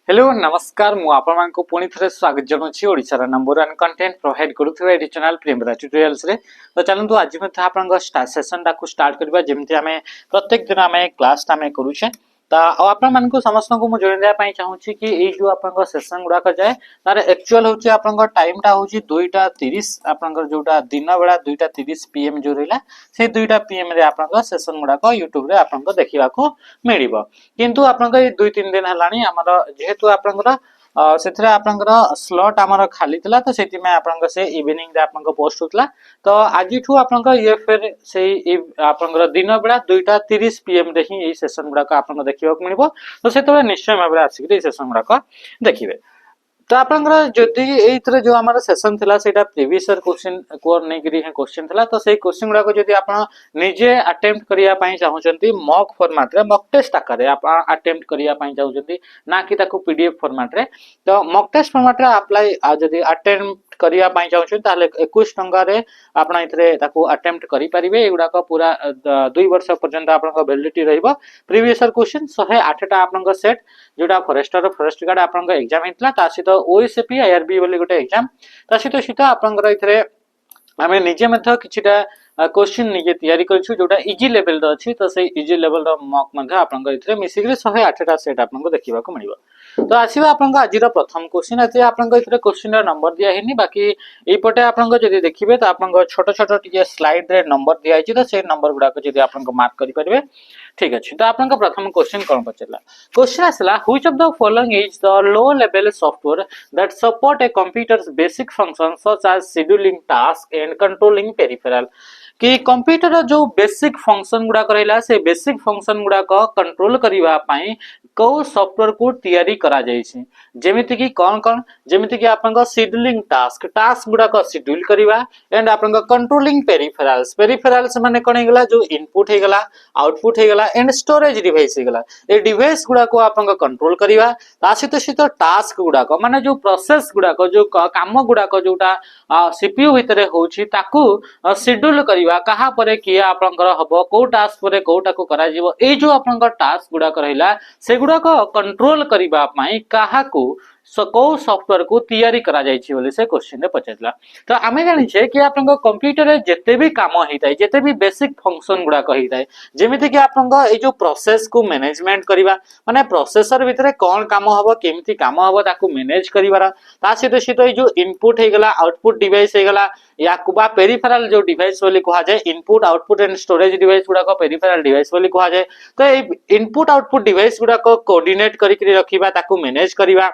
Hello नमस्कार मु आपण मानक पुणी थे स्वागत जनाऊँ ओडिशार नंबर 1 कंटेंट प्रोवाइड करूथबा एडी चैनल प्रेमरा ट्यूटोरियल्स रे। तो चलंतु आज मते आपन सेशन टाकू स्टार्ट करबा जेमति हमें प्रत्येक दिन हमें क्लास ता हमें करूछे। ता आपण मानक समस्त को मु जोइन देया पई चाहूची कि ए जो आपन सेशन गुडा क जाय तार एक्चुअल होची आपन टाइम ता होची 2:30 आपन जोटा दिन बेला 2:30 पीएम जो रहला से 2 पीएम रे आपन सेशन गुडा को YouTube रे आपन देखिबा को मिलिबो। किंतु आपन ए 2-3 दिन हलानी हमर जेहेतु आपन सेथरे आपनकर स्लॉट हमर खाली थिला तो सेति में आपनकर से इवनिंग रे आपनकर पोस्ट होतला। तो आज ठू आपनकर ये फिर से आपनकर दिन बेला 2:30 पीएम रे ही ए सेशन गुडा का आपन देखिबा को मिलिबो। तो सेतबे निश्चय भाबरे आसी सेशन गुडा का देखिबे। तो आपनकर जदि एथरे जो हमारा सेशन थिला सेटा प्रीवियस ईयर क्वेश्चन को नै करी है क्वेश्चन थिला। तो सेही क्वेश्चन गुडा को जदि आपन निजे अटेम्प्ट करिया पई चाहउचंती मॉक फॉर्मेट रे मॉक टेस्ट आकार रे आपन अटेम्प्ट करिया पई चाहउचंती ना कि ताको पीडीएफ फॉर्मेट रे। तो मॉक टेस्ट फॉर्मेट रे अप्लाई जदि अटेम्प्ट करिया पई चाहउचंती ताले 21 टंका रे आपन इथरे ताको अटेम्प्ट करि परिबे। एगुडा को पूरा 2 वर्ष पर्यंत आपन को वैलिडिटी रहइबो। प्रीवियस ईयर क्वेश्चन 108 टा आपन को सेट जोटा फॉरेस्टर फॉरेस्ट गार्ड आपन को एग्जाम हितला तासी ओएसपी आईआरबी बोली गोटे एग्जाम ता सहित आपनकर इथरे आमे निजे मध्ये किछिटा क्वेश्चन निजे तयारी करछु जोटा इजी लेवल रो अछि। तो से इजी लेवल रो मॉक मध्ये आपनकर इथरे मिसिकरी 108 टा सेट आपनको देखिबा को मिलिबो। तो आसीबा आपनका आजिरो प्रथम क्वेश्चन अते आपनका इथरे क्वेश्चन रो नंबर दिया हेनी बाकी एई पटे आपनका जदि देखिबे तो आपनका छोटो छोटो टिके स्लाइड रे नंबर दिया आइछि। तो से नंबर गुडा को जदि आपनका मार्क करि परिबे ठीक अछि। तो आपनका प्रथम क्वेश्चन कोन पचला क्वेश्चन आसला which of the following is the low level software that support a computer's basic functions such as scheduling task and controlling peripheral कि कंप्यूटर जो बेसिक फंक्शन गुडा करैला से बेसिक फंक्शन गुडा को कंट्रोल करिवा पई को सॉफ्टवेयर को तैयारी करा जाय छै। जेमिति कि कोन जेमिति कि आपन को शेड्यूलिंग टास्क गुडा को शेड्यूल करिवा एंड आपन को कंट्रोलिंग पेरिफेरल्स माने कोन हेगला जो इनपुट हेगला आउटपुट हेगला एंड स्टोरेज डिवाइस हेगला ए डिवाइस गुडा को आपन को कंट्रोल करिवा। तासित टास्क गुडा को माने जो प्रोसेस गुडा को जो काम गुडा को जोटा सीपीयू भितरे होछि ताकू शेड्यूल करिवा कहा परे किए आपनकर हबो को टास्क परे कोटा को करा जीवो ए जो आपनकर टास्क गुडा करहिला से गुडा को कंट्रोल करिवा पई कहा को को सॉफ्टवेयर को तैयारी करा जाय छी बोले से क्वेश्चन रे पचैतला। तो आमे जानि छे कि आपन कंप्यूटर रे जते भी काम हेताय जते भी बेसिक फंक्शन गुडा कहिताय जेमिति कि आपन ए जो प्रोसेस को मैनेजमेंट करिवा माने प्रोसेसर भितरे कोन काम हबो केमिति काम हबो ताकू मैनेज करिवारा ता सहित ए जो इनपुट हेगला आउटपुट डिवाइस हेगला या कुबा पेरिफेरल जो डिवाइस बोली कहा जाय input output and storage device गुडा को पेरिफेरल डिवाइस बोली कहा जाय। तो ए इनपुट आउटपुट डिवाइस गुडा को कोऑर्डिनेट करि रखिबा ताकू मैनेज करिबा।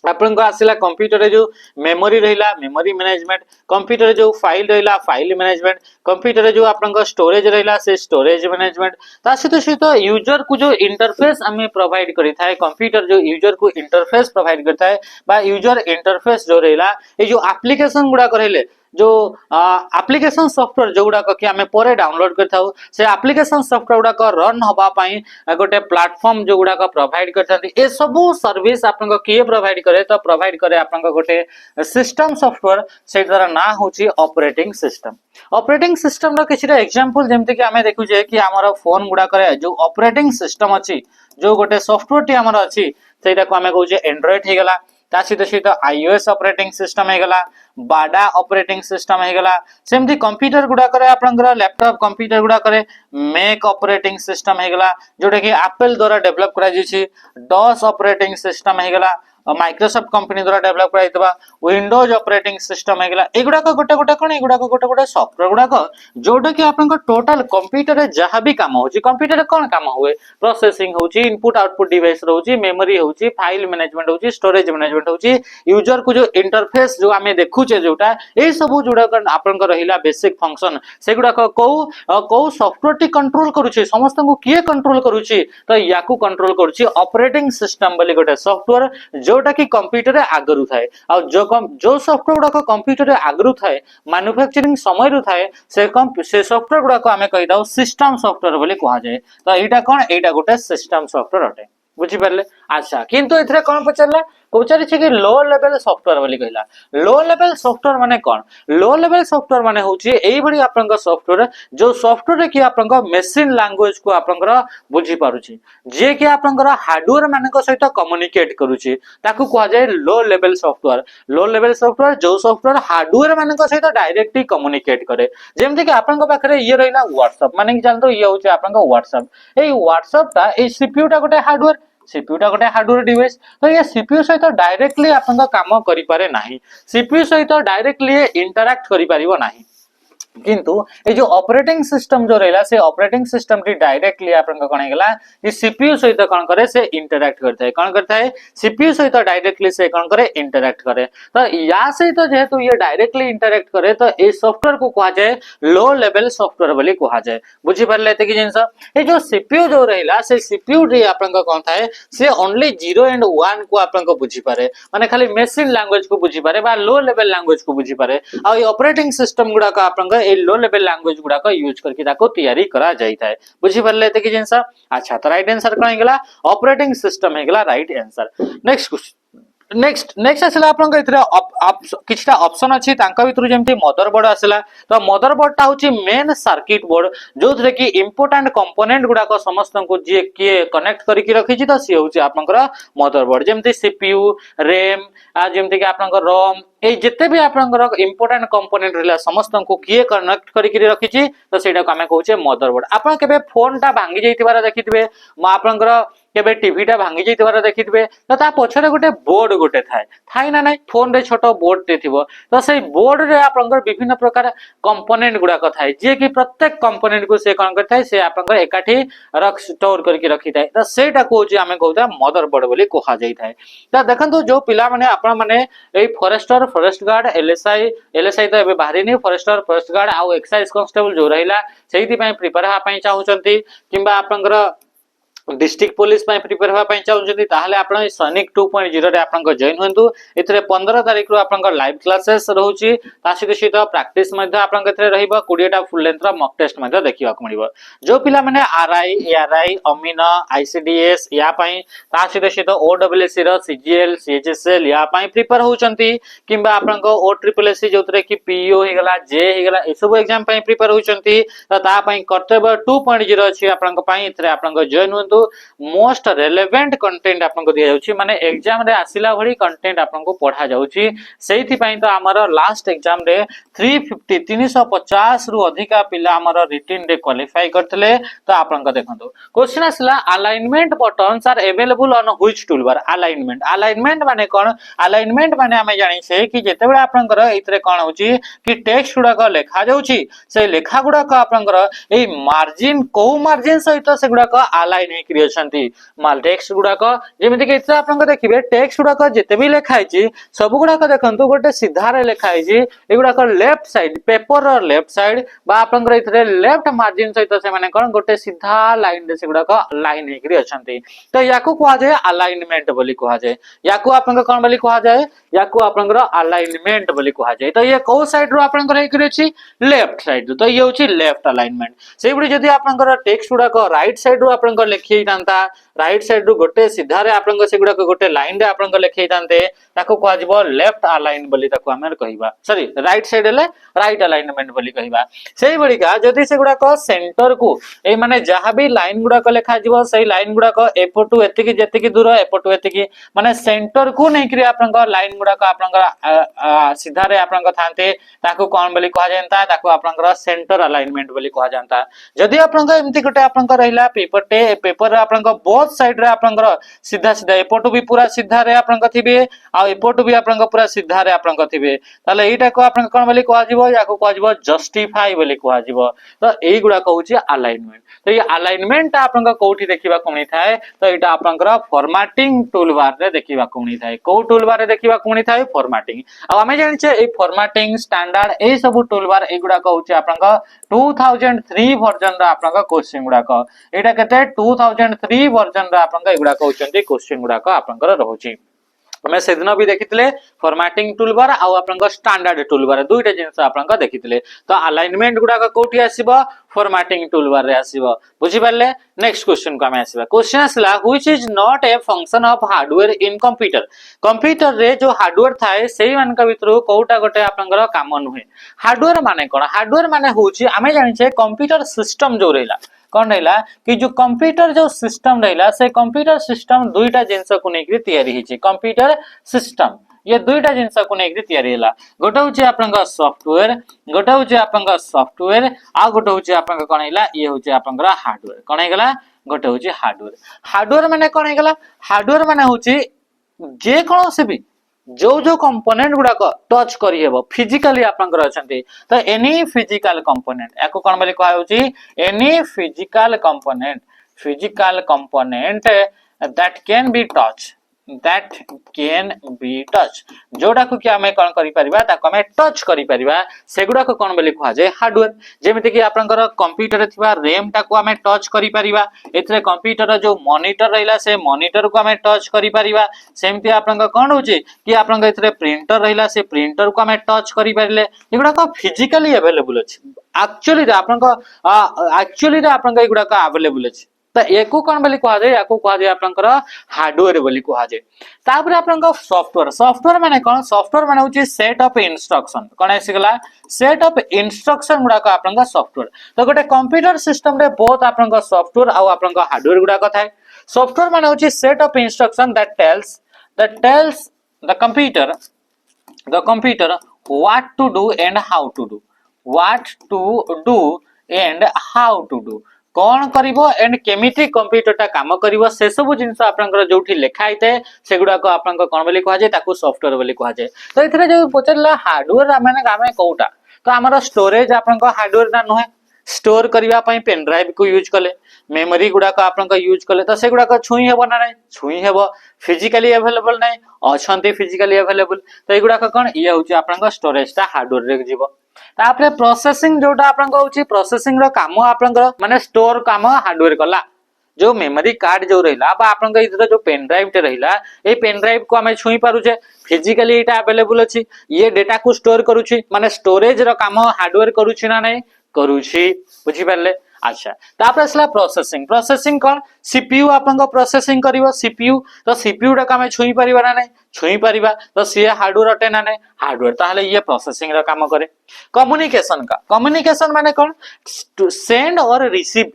आपन को आसिला कंप्यूटर रे जो मेमोरी रहिला मेमोरी मैनेजमेंट कंप्यूटर रे जो फाइल रहिला फाइल मैनेजमेंट कंप्यूटर रे जो आपन को स्टोरेज रहिला से स्टोरेज मैनेजमेंट ता सहित यूजर को जो इंटरफेस हमें प्रोवाइड करि थाए कंप्यूटर जो यूजर को इंटरफेस प्रोवाइड करता है बा यूजर इंटरफेस जो रहिला ए जो एप्लीकेशन गुडा करले जो एप्लीकेशन सॉफ्टवेयर जो गुडा कि हमें परे डाउनलोड करथाउ से एप्लीकेशन सॉफ्टवेयर गुडा को रन होबा पई गोटे प्लेटफॉर्म जो गुडा को प्रोवाइड करथांती ए सब सर्विस आपन को किए प्रोवाइड करे तो प्रोवाइड करे आपन को गोटे सिस्टम सॉफ्टवेयर से द्वारा ना होची ऑपरेटिंग सिस्टम रो किछटा एग्जांपल जेमते कि हमें देखु जे कि हमर फोन गुडा करे जो ऑपरेटिंग सिस्टम अछि जो गोटे सॉफ्टवेयर टी हमर अछि सेटा को हमें कहू जे एंड्रॉइड हे गेला ता सहित आईओएस ऑपरेटिंग सिस्टम हे गेला बाडा ऑपरेटिंग सिस्टम हे गेला सेमती कंप्यूटर गुडा करे आपनकर लैपटॉप कंप्यूटर गुडा करे मैक ऑपरेटिंग सिस्टम हे गेला जोटा कि एप्पल द्वारा डेवलप करा जिछि डॉस ऑपरेटिंग सिस्टम हे गेला माइक्रोसॉफ्ट कंपनी द्वारा डेवलप कराइतबा विंडोज ऑपरेटिंग सिस्टम हे गेला एगुडा को गोटे कोन एगुडा को गोटे सॉफ्टवेयर गुडा को जोटा कि आपन को टोटल कंप्यूटर रे जहां भी काम होची कंप्यूटर रे कोन काम हुए प्रोसेसिंग होची इनपुट आउटपुट डिवाइस रहउची मेमोरी होची फाइल मैनेजमेंट होची स्टोरेज मैनेजमेंट होची यूजर को जो इंटरफेस जो हमें देखुचे जोटा ए सब जोडा आपन को रहिला बेसिक फंक्शन सेगुडा को सॉफ्टवेयर टी कंट्रोल करूची समस्त को किए कंट्रोल करूची तो याकू कंट्रोल करूची ऑपरेटिंग सिस्टम बोली गोटे सॉफ्टवेयर जोटा कि कंप्यूटर रे आगरु थाए आ जो सॉफ्टवेयर गुडा को कंप्यूटर रे आगरु थाए मैन्युफैक्चरिंग समय रु थाए से सॉफ्टवेयर गुडा को हमें कहि दाउ सिस्टम सॉफ्टवेयर बोली कहा जाय। तो एटा कोन एटा गोटे सिस्टम सॉफ्टवेयर अटे बुझी परले। अच्छा किंतु इथरे कोन पचले पचारि कि लो लेवल सॉफ्टवेयर बोली कहला लो लेवल सॉफ्टवेयर माने कोन लो लेवल सॉफ्टवेयर माने होची एई भली आपनका सॉफ्टवेयर जो सॉफ्टवेयर कि आपनका मशीन लैंग्वेज को आपनका बुझी पारुची जे कि आपनका हार्डवेयर मानक सहित कम्युनिकेट करूची ताकू कहा जाय लो लेवल सॉफ्टवेयर जो सॉफ्टवेयर हार्डवेयर मानक सहित डायरेक्टली कम्युनिकेट करे जेमति कि आपनका पाखरे ये रहिला व्हाट्सएप माने कि जानतो ये होची आपनका व्हाट्सएप एई व्हाट्सएप ता एई सीपीयू ता गोटे हार्डवेयर सीपीयू टा गोटे हार्डवेयर डिवाइस तो ये सीपीयू सहित डायरेक्टली आपन काम करि पारे नाही सीपीयू सहित डायरेक्टली इंटरैक्ट करि परिबो नाही किंतु ए जो ऑपरेटिंग सिस्टम जो रहला से ऑपरेटिंग सिस्टम टी डायरेक्टली आपन कोन हेगला ये सीपीयू सहित कोन करे से इंटरैक्ट करता है कोन करता है सीपीयू सहित डायरेक्टली से कोन करे इंटरैक्ट करे तो या सहित जेहेतु ये डायरेक्टली इंटरैक्ट करे तो ए सॉफ्टवेयर को कहा जाए लो लेवल सॉफ्टवेयर बोली कहा जाए बुझी परले एते कि जिंस ए जो सीपीयू जो रहला से सीपीयू टी आपन को कोन थाए से ओनली 0 एंड 1 को आपन को बुझी पारे माने खाली मशीन लैंग्वेज को बुझी पारे बा लो लेवल लैंग्वेज को बुझी पारे आ ये ऑपरेटिंग सिस्टम गुडा का आपन ए लो लेवल लैंग्वेज गुडा को यूज करके ताको तैयारी करा जाई थाए बुझी परले एते कि जिंस अच्छा तो राइट आंसर कोन हेगला ऑपरेटिंग सिस्टम हेगला right answer next question next आसला आपन इथरे किछटा ऑप्शन अछि तांका भितरु जेमति मदरबोर्ड आसला तो मदरबोर्ड ता होची मेन सर्किट बोर्ड जोथरे कि इंपोर्टेंट कंपोनेंट गुडा को समस्त को जे के कनेक्ट करि कि रखि छि तो सी होची आपनकर मदरबोर्ड जेमति सीपीयू रैम आ जेमति कि आपनकर रोम ए जते भी आपनकर इंपोर्टेंट कंपोनेंट रहला समस्त को किए कनेक्ट करि कि रखि छि तो सेटा को हमें कहूचे मदरबोर्ड आपन केबे फोन ता भांगी जैतिबार देखितबे आपनकर केबे टीवी टा भांगी जैतिबार देखितबे तो ता पछरे गोटे बोर्ड गोटे थाए ना नाही फोन रे छोट बोर्ड ते थिबो तो सेई बोर्ड रे आपनकर विभिन्न प्रकार कंपोनेंट गुडा को थाए जे कि प्रत्येक कंपोनेंट को से कोन करथाय से आपनकर एकाठी रख स्टोर करके रखि थाए तो सेटा को जे हमें कहउता मदरबोर्ड बोली कहा जाई थाए तो देखंतु जो पिला माने आपन माने एई फॉरेस्टर फॉरेस्ट गार्ड एलएसआई तो एबे बाहरिनी फॉरेस्टर फॉरेस्ट गार्ड आ एक्साइज कांस्टेबल जो रहिला सेहिति पय प्रिपेयर हा पय चाहउचंती किबा आपनकर डिस्ट्रिक्ट पुलिस प्रिपेयर होगा चाहते ताहले आपण सैनिक 2.0 रे आपण जॉइन होंतु एथरे 15 तारिख रो आपण लाइव क्लासेस रहउची ता सहित प्रैक्टिस मध्ये आपण एथरे रहइबो 20 टा फुल लेंथ रो मॉक टेस्ट मध्ये देखिबा को मिलिबो जो पिला माने आरआई एआरआई अमीना आईसीडीएस या पई ता सहित ओडब्ल्यूसी रो सीजीएल सीएचएसएल या पई प्रिपेयर होउचंती किबा आपण को ओट्रिपलएससी जोतरे कि पीओ हे गला जे हे गला ए सब एग्जाम पई प्रिपेयर होउचंती ता पई कर्तव्य 2.0 अछि आपण को पई एथरे आपण जॉइन मोस्ट रेलेवेंट कंटेंट आपन को दिया जाउची माने एग्जाम रे आसिला भली कंटेंट आपन को पढ़ा जाउची सेहिति पई तो हमर लास्ट एग्जाम रे 350 रु अधिका पिला हमर रिटन रे क्वालिफाई करथले तो आपन को देखंतु क्वेश्चन आसला alignment buttons are available on which toolbar alignment माने कोन अलाइनमेंट माने हमें जानि छै कि जेते बेले आपन को इतरे कोन होची कि टेक्स्ट गुडा को लेखा जाउची से लेखा गुडा को आपन को ए मार्जिन को मार्जिन सहित से गुडा को अलाइन माल टेक्स्ट गुडा जेमिति कि आपन देखिबे टेक्स्ट गुडा जेते भी लिखाई छी सब गुडा देखंतु गोटे सीधा रे लिखाई छी एगुडा लेफ्ट साइड पेपर रो लेफ्ट साइड बा आपन इथरे लेफ्ट मार्जिन सहित से माने कोन गोटे सीधा लाइन रे से गुडा लाइन हेकरी अछंती तो याकू कहा जाय अलाइनमेंट बोली कहा जाय याकू आपन कोन बोली कहा जाय याकू आपन अलाइनमेंट बोली कहा जाय तो ये को साइड रो आपन हेकरी छी लेफ्ट साइड तो ये होची लेफ्ट अलाइनमेंट सेहि बडी जदी आपन टेक्स्ट गुडा राइट साइड रो आपन लिखि तांता राइट साइड रु गोटे सीधा रे आपन से गुडा गोटे लाइन रे आपन लिखि तांते ताको कहा जिवो लेफ्ट अलाइन बोली ताको हमें कहिबा सॉरी राइट साइड ले राइट अलाइनमेंट बोली कहिबा सेही बडी का जदी से गुडा सेंटर को ए माने जहां भी लाइन गुडा लिखा जिवो सही लाइन गुडा एपटू एतिकी जेतिकी दूर एपटू एतिकी माने सेंटर को नै करी आपन लाइन गुडा आपन सीधा रे आपन थांते ताको कोन बोली कहा जानता ताको आपन सेंटर अलाइनमेंट बोली कहा जानता जदी आपन एमती गोटे आपन रहिला पेपर आपन बोथ साइड रे आपन सीधा सीधा एपटू भी पूरा सीधा रे आपन थिबे आ एपटू भी आपन पूरा सीधा रे आपन थिबे ताले एटा को आपन कोन बोली कहा जिवो याको कहा जिवो जस्टिफाई बोली कहा जिवो तो एई गुडा कहूची अलाइनमेंट तो ये अलाइनमेंट आपन कोठी देखिबा कोनी थाए तो एटा आपन फॉर्मेटिंग टूल बार रे देखिबा कोनी थाए को टूल बार रे देखिबा कोनी थाए फॉर्मेटिंग आ हमें जानि छे ए फॉर्मेटिंग स्टैंडर्ड ए सब टूल बार ए गुडा कहूची आपन 2003 वर्जन रा आपन क्वेश्चन गुडा एटा केते 2003 वर्जन रा आपन एगुडा कहउचंती क्वेश्चन गुडा आपन रहउची हमें से दिन भी देखिथिले फॉर्मेटिंग टूलबार आउ आपन स्टैंडर्ड टूलबार दुईटा जिंस आपन देखिथिले तो अलाइनमेंट गुडा कोठी आसीबो फॉर्मेटिंग टूलबार रे आसीबो बुझि पारले नेक्स्ट क्वेश्चन को हम आसीबा क्वेश्चन आसला which is not a function of hardware in computer computer रे जो हार्डवेयर थाए सेही मान का भितरु कोउटा गोटे आपनकर काम नुहे हार्डवेयर माने कोन हार्डवेयर माने होची आमे जानि छे कंप्यूटर सिस्टम जो रहला कौन रहा कि जो कंप्यूटर जो सिस्टम रहा से कंप्यूटर सिस्टम दुईटा जिनस को लेकर तैयारी होची कंप्यूटर सिस्टम ये दुईटा जिनस को लेकर तैयारी होला गोटे होची आपनका सॉफ्टवेयर गोटे होची आपनका सॉफ्टवेयर आ गोटे होची आपनका कोन हैला ये होची आपनका हार्डवेयर कोन हैगला गोटे होची हार्डवेयर हार्डवेयर माने कोन हैगला हार्डवेयर माने होची जे कोन से भी जो जो कंपोनेंट गुडा को टच करी हेबो फिजिकली आपनकर अछंती तो एनी फिजिकल कंपोनेंट याको कोन बोली कहै होची any physical component that can be touch जोडा को कि हमें कोन करि परिबा ताको हमें टच करि परिबा सेगुडा को कोन बोली कहै जे हार्डवेयर जेमिति कि आपनकर कंप्यूटर थिबा रैम ता को हमें टच करि परिबा एथरे कंप्यूटर जो मॉनिटर रहिला से मॉनिटर को हमें टच करि परिबा सेमति आपनका कोन होची कि आपनका एथरे प्रिंटर रहिला से प्रिंटर को हमें टच करि परिले एगुडा को फिजिकली अवेलेबल अछि एक्चुअली रे आपनका एगुडा को अवेलेबल अछि तो एको कोन बोली कहै जे याको कहै जे आपनकर हार्डवेयर बोली कहै जे तापर आपनका सॉफ्टवेयर माने कोन सॉफ्टवेयर माने होची सेट ऑफ इंस्ट्रक्शन कोन आसीगला सेट ऑफ इंस्ट्रक्शन गुडा को आपनका सॉफ्टवेयर तो गोटे कंप्यूटर सिस्टम रे बहुत आपनका सॉफ्टवेयर आ आपनका हार्डवेयर गुडा को थाए सॉफ्टवेयर माने होची set of instruction that tells the computer what to do and how to do कौन करिवो एंड केमिति कंप्यूटर ता काम करिवो से सब जिंस आपनकर जोठी लेखा आइते सेगुडा को आपनकर कोन बोली कहै जे ताकू सॉफ्टवेयर बोली कहै जे तो इथरे जो पचरला हार्डवेयर माने गामे कोउटा तो हमर स्टोरेज आपनकर हार्डवेयर ना नहे स्टोर करिवा पई पेन ड्राइव को यूज कले मेमोरी गुडा को आपनकर यूज कले तो सेगुडा को छुई हेबो ना नै छुई हेबो फिजिकली अवेलेबल नै अछंती फिजिकली अवेलेबल तो एगुडा को कोन ये होची आपनकर स्टोरेज ता हार्डवेयर रे जीवो तापरे प्रोसेसिंग जोटा आपनका होची प्रोसेसिंग रो काम आपनका माने स्टोर काम हार्डवेयर कला जो मेमोरी कार्ड जो रहिला बा आपनका इधर जो पेन ड्राइव ते रहिला ए पेन ड्राइव को हमें छुई पारु छे फिजिकली एटा अवेलेबल अछि ये डेटा को स्टोर करूची माने स्टोरेज रो काम हार्डवेयर करूची ना नै करूची बुझी पारले अच्छा तापर असला प्रोसेसिंग कोन सीपीयू आपनका प्रोसेसिंग करिवो सीपीयू तो सीपीयू रा काम छुई परिबा ना नै छुई परिबा तो से हार्डवेयर अटे ना नै हार्डवेयर ताहले ये प्रोसेसिंग रा काम करे कम्युनिकेशन माने कोन सेंड और रिसीव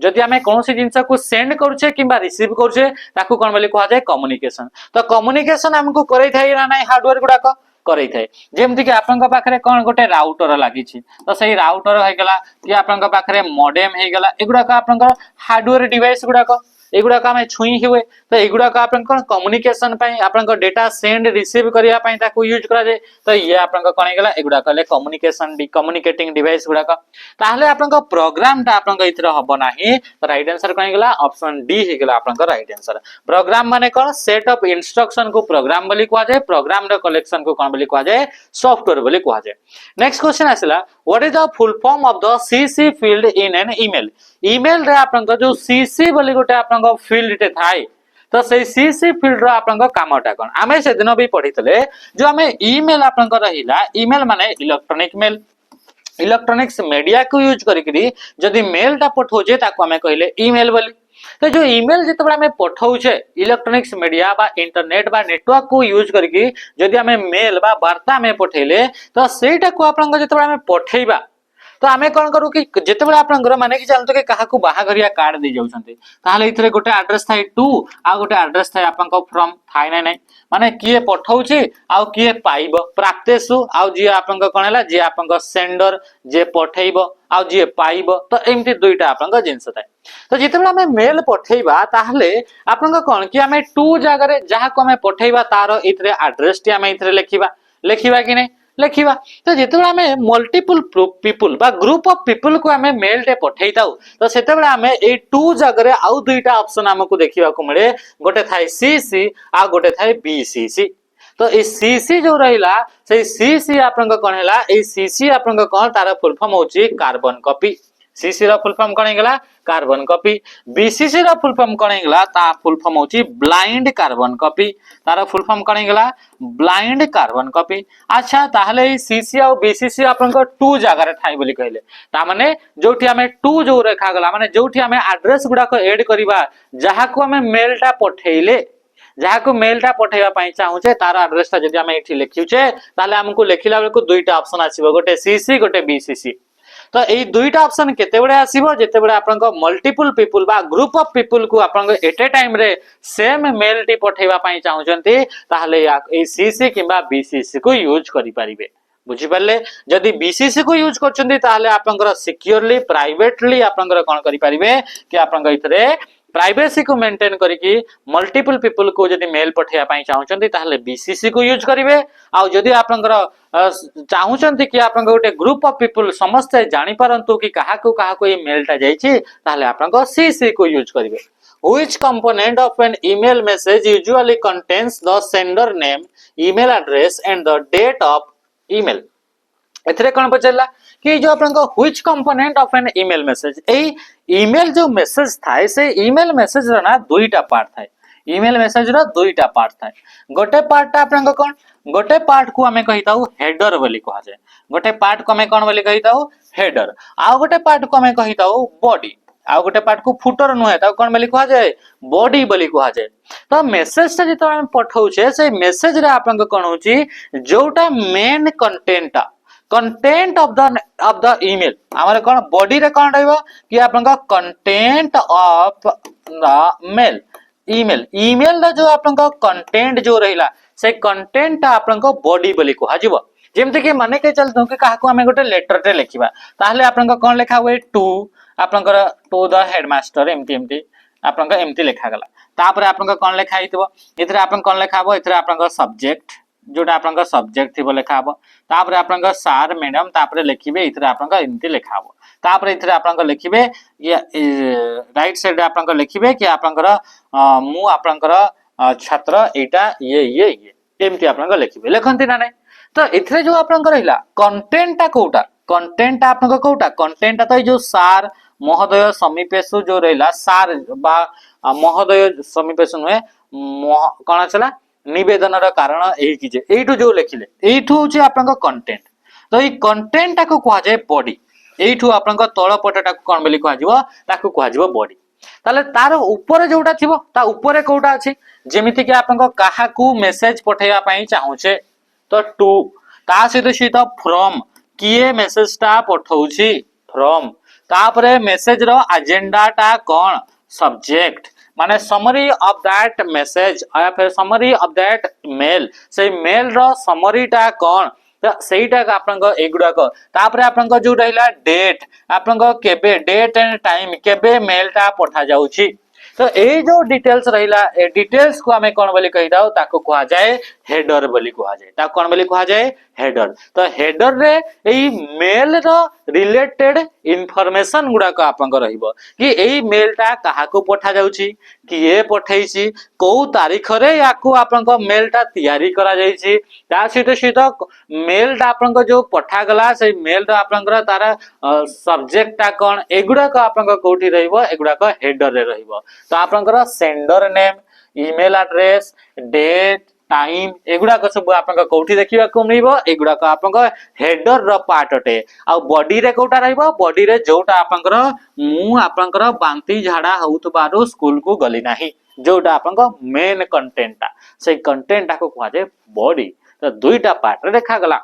जदि हमें कोनोसी जिंस को सेंड करूछे किबा रिसीव करूछे ताकू कोन बोली कहै जाय कम्युनिकेशन तो कम्युनिकेशन हमको करै थाइ ना नै हार्डवेयर गुडा को करै थाइ जेमति कि आपनका पाखरे कोन गोटे राउटर लागि छि तो सही राउटर हे गेला कि आपनका पाखरे मॉडेम हे गेला एगुडा का आपनका हार्डवेयर डिवाइस गुडा को एगुडा का में छुई हुए तो एगुडा का आपन कोन कम्युनिकेशन पई आपन को डेटा सेंड रिसीव करिया पई ताको यूज करा जे तो ये आपन को कोन गेला एगुडा कले कम्युनिकेटिंग डिवाइस गुडा का ताहले आपन को प्रोग्राम ता आपन को इथरा हबो नाही तो राइट आंसर कोन गेला ऑप्शन डी हे गेला आपन को राइट आंसर प्रोग्राम माने कोन सेट ऑफ इंस्ट्रक्शन को प्रोग्राम बोली कहै जे प्रोग्राम रो कलेक्शन को कोन बोली कहै जे सॉफ्टवेयर बोली कहै जे नेक्स्ट क्वेश्चन आसला what is the full form of the CC field in an email रे आपन को जो सीसी बोली गोटे आपन को फील्ड टे थाई तो से सीसी फील्ड रो आपन को कामटा कोन आमे से दिन भी पढितले जो हमें ईमेल आपन को रहिला ईमेल माने इलेक्ट्रॉनिक्स मीडिया को यूज करिकरी जदी मेल ता पठोजे ताको हमें कहले ईमेल बोली तो जो ईमेल जितबे हमें पठौछे इलेक्ट्रॉनिक्स मीडिया बा इंटरनेट बा नेटवर्क को यूज करके जदी हमें मेल बा वार्ता में पठेले तो सेटा को आपन को जितबे हमें पठेइबा तो आमे कोन करू कि जेतेबेला आपन घर माने कि जानतो कि काहा को बाहाघरिया कार्ड दे जाउछन्ते ताहाले इथरे गोटे एड्रेस थाई टू आ गोटे एड्रेस थाई आपन को फ्रॉम थाई नै नै माने किए पठौछि आ किए पाइबो प्राप्तेसु आ जे आपन को कोन हला जे आपन को सेंडर जे पठेइबो आ जे पाइबो तो एमति दुईटा आपन को जिंस थाई तो जेतेबेला हमें मेल पठेइबा ताहाले आपन को कोन कि हमें टू जगह रे जहा को हमें पठेइबा तारो इथरे एड्रेस टी हमें इथरे लेखिबा कि नै लेखिबा तो जेतेबेला हमें मल्टीपल पीपल बा ग्रुप ऑफ पीपल को हमें मेल टे पठेई ताऊ तो सेतेबेला हमें ए टू जगह रे आउ दुईटा ऑप्शन हमको देखिबा को मिले गोटे थाई सीसी आ गोटे थाई बीसीसी तो ए सीसी जो रहिला से सीसी आपन को कोन हला ए सीसी आपन को कोन तार फुल फॉर्म होची कार्बन कॉपी सीसी रा फुल फॉर्म कोन हेगला कार्बन कॉपी बीसीसी रो फुल फॉर्म कोन हेगला ता फुल फॉर्म होची ब्लाइंड कार्बन कॉपी तार फुल फॉर्म कोन हेगला ब्लाइंड कार्बन कॉपी अच्छा ताहले सीसी और बीसीसी आपन को टू जगह रे ठाई बोली कहले ता माने जोठी हमें टू जो रेखा गला माने जोठी हमें एड्रेस गुडा को ऐड करिबा जहा को हमें मेलटा पठेइले जहा को मेलटा पठेबा पई चाहूचे तार एड्रेसटा जदि हमें एठी लिखिउचे ताले हमको लेखिला बेले को दुईटा ऑप्शन आसीबो गोटे सीसी गोटे बीसीसी तो एई दुईटा ऑप्शन केते बेले आसीबो जेते बेले आपन को मल्टीपल पीपल बा ग्रुप ऑफ पीपल को आपन को एट ए टाइम रे सेम मेल टी पठेबा पई चाहूचंती ताले एई सीसी किबा बीसीसी को यूज करि परिबे बुझी पाले जदि बीसीसी को यूज करचंती ताले आपनकर सिक्योरली प्राइवेटली आपनकर कोन करि परिबे कि आपनकर इथरे प्राइवेसी को मेंटेन करिकी मल्टीपल पीपल को जदि मेल पठेया पई चाहउचंती ताहले बीसीसी को यूज करिवे आ जदि आपनकर चाहउचंती कि आपनकर गोटे ग्रुप ऑफ पीपल समस्त जानि परंतु कि काहा को ये मेलटा जाईची ताहले आपनकर सीसी को यूज करिवे Which component of an email message usually contains the sender name, email address and the date of email? एथरे कोन पचला कि जो आपन को which component of an email message ए ईमेल जो मैसेज थाए से ईमेल मैसेज रो ना दुईटा पार्ट थाए ईमेल मैसेज रो दुईटा पार्ट थाए गोटे पार्ट आपन को कोन गोटे पार्ट को हमें कहिताउ हेडर बोली कहा जाय गोटे पार्ट को हमें कोन बोली कहिताउ हेडर आ गोटे पार्ट को हमें कहिताउ बॉडी आ गोटे पार्ट को फुटर नुहे ता कोन बोली कहा जाय बॉडी बोली कहा जाय तो मेसेज ता जतो हम पठाउछे से मेसेज रे आपन को कोन होची जोटा main content of the email हमारे कौन बॉडी रे कौन रहइबो कि आपन का content of the mail email email रे जो आपन का कंटेंट जो रहिला से कंटेंट आपन को बॉडी बोली कहा जीवो जेमते कि माने के चलतो कि काहा को हमें गोटे लेटर रे लिखिबा ताहले आपन का कौन लिखा हुए टू आपन का टू द हेडमास्टर एमटी आपन का एमटी लिखा गला तापर आपन का कौन लिखा हितबो इथरे आपन कौन लिखा हबो इथरे आपन का सब्जेक्ट जोटा आपन का सब्जेक्ट थिबो लिखा हबो तापर आपन का सर मैडम तापर लिखिबे इथरे आपन का एमटी लिखा हबो तापर इथरे आपन का लिखिबे ये राइट साइड आपन का लिखिबे कि आपन का मु आपन का छात्र एटा ये एमटी आपन का लिखिबे लेखंती ना नै तो इथरे जो आपन का रहिला कंटेंट टा कोटा कंटेंट आपन का कोटा कंटेंट तो जो सार महोदय समीपेशु जो रहिला सार बा महोदय समीपेशु नुहे कोन चला निवेदन रा कारण एही कि जे एठु जो लिखिले एठु होची आपन का कंटेंट तो ई कंटेंट टा को कहा जाय बॉडी एठु आपन का तळ पटटा को कोन बोली कहा जिवो ताको कहा जिवो बॉडी ताले तार ऊपर जोटा थिबो ता ऊपर कोटा अछि जेमिति कि आपन का काहा को मेसेज पठेया पई चाहूचे तो टू ता सहित फ्रॉम किए मेसेज टा पठौछि फ्रॉम तापरे मेसेज रो एजेंडा टा कोन सब्जेक्ट माने समरी ऑफ दैट मेसेज या फिर समरी ऑफ दैट मेल से मेल रो समरी टा कोन तो सेटा आपन को एगुडा को तापरे आपन को जो रहिला डेट आपन को केबे डेट एंड टाइम केबे मेल टा पठा जाउछि तो ए जो डिटेल्स रहिला ए डिटेल्स को हमें कोन बोली कहि दाओ ताको कहा जाय हेडर बोली कहा जाय ता कोन बोली कहा जाय हेडर तो हेडर रे एई मेल रो रिलेटेड इंफॉर्मेशन गुडा को आपन को रहइबो कि एई मेल टा कहा को पठा जाउछि किए पठैछि को तारीख रे याकू आपन को मेल टा तयारी करा जाइछि ता सहित मेल टा आपन को जो पठा गला से मेल रो आपन को तारा सब्जेक्ट टा कोन एगुडा को आपन को कोठी रहइबो एगुडा को हेडर रे रहइबो तो आपनकर sender name email address date time एगुडा को सब आपन को कोठी देखिबा को मिलबो एगुडा को आपन को हेडर रो पार्ट अटे आ बॉडी रे कोटा रहइबो बॉडी रे जोटा आपनकर मु आपनकर बांती झाड़ा होउतबारो स्कूल को गली नाही जोटा आपन को मेन कंटेंट से कंटेंट को कहा जाय बॉडी तो दुईटा पार्ट रे देखा गला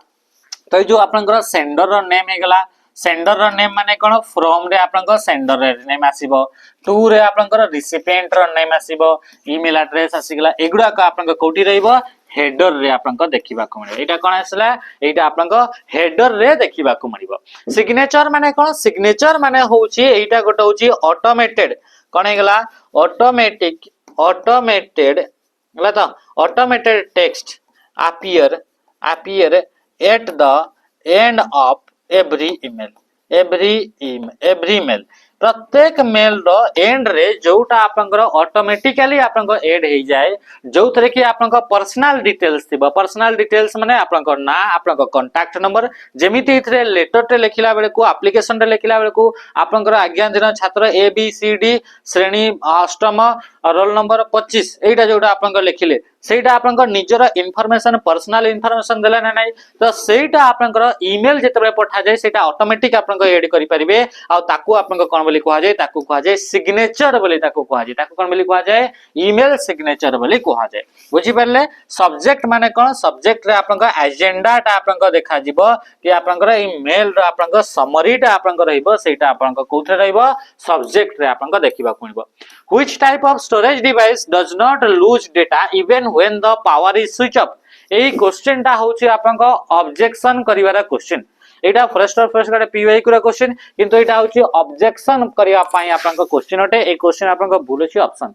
तो जो आपनकर सेंडर रो नेम हे गला सेंडर रो नेम माने कोन फ्रॉम रे आपन को सेंडर रे नेम आसीबो टू रे आपन को रिसिपिएंट रो नेम आसीबो ईमेल एड्रेस आसीगला एगुडा का आपन को कोठी रहइबो हेडर रे आपन को देखिबा को मिले एटा कोन आसला एटा आपन को हेडर रे देखिबा को मिलिबो सिग्नेचर माने कोन सिग्नेचर माने होउची एटा गोट होउची ऑटोमेटेड कोन हेगला ऑटोमेटेड गला तो automated text appear at the end of every mail प्रत्येक मेल रो एंड रे जोटा आपनकर ऑटोमेटिकली आपनकर ऐड हो जाए जो थरे कि आपनकर पर्सनल डिटेल्स थिबो पर्सनल डिटेल्स माने आपनकर ना आपनकर कांटेक्ट नंबर जेमिति इथरे लेटर टे लिखिला बेले को एप्लीकेशन रे लिखिला बेले को आपनकर आज्ञा दिन छात्र ए बी सी डी श्रेणी अष्टम रोल नंबर 25 एटा जोटा आपनकर लिखिले सेटा आपनकर निजर इनफॉरमेशन पर्सनल इनफॉरमेशन देला ना नाही तो सेटा आपनकर ईमेल जेतबे पठा जाय सेटा ऑटोमेटिक आपनकर ऐड करि परिबे आ ताकू आपनकर कोन बोली कहा जाय ताकू कहा जाय सिग्नेचर बोली ताकू कहा जाय ताकू कोन बोली कहा जाय ईमेल सिग्नेचर बोली कहा जाय बुझी परले सब्जेक्ट माने कोन सब्जेक्ट रे आपनकर एजेंडा ता आपनकर देखा जिवो कि आपनकर ईमेल रो आपनकर समरी ता आपनकर रहइबो सेटा आपनकर कोथरे रहइबो सब्जेक्ट रे आपनकर देखिबा कोइबो which type of storage device does not lose data even when the power is switch off एई क्वेश्चन ता होची आपनकर ऑब्जेक्शन करिवारा क्वेश्चन एटा फर्स्ट गाडे पीवाई कुरा क्वेश्चन किंतु एटा होची ऑब्जेक्शन करिया पई आपनकर क्वेश्चन अटे ए क्वेश्चन आपनकर भूल अछि ऑप्शन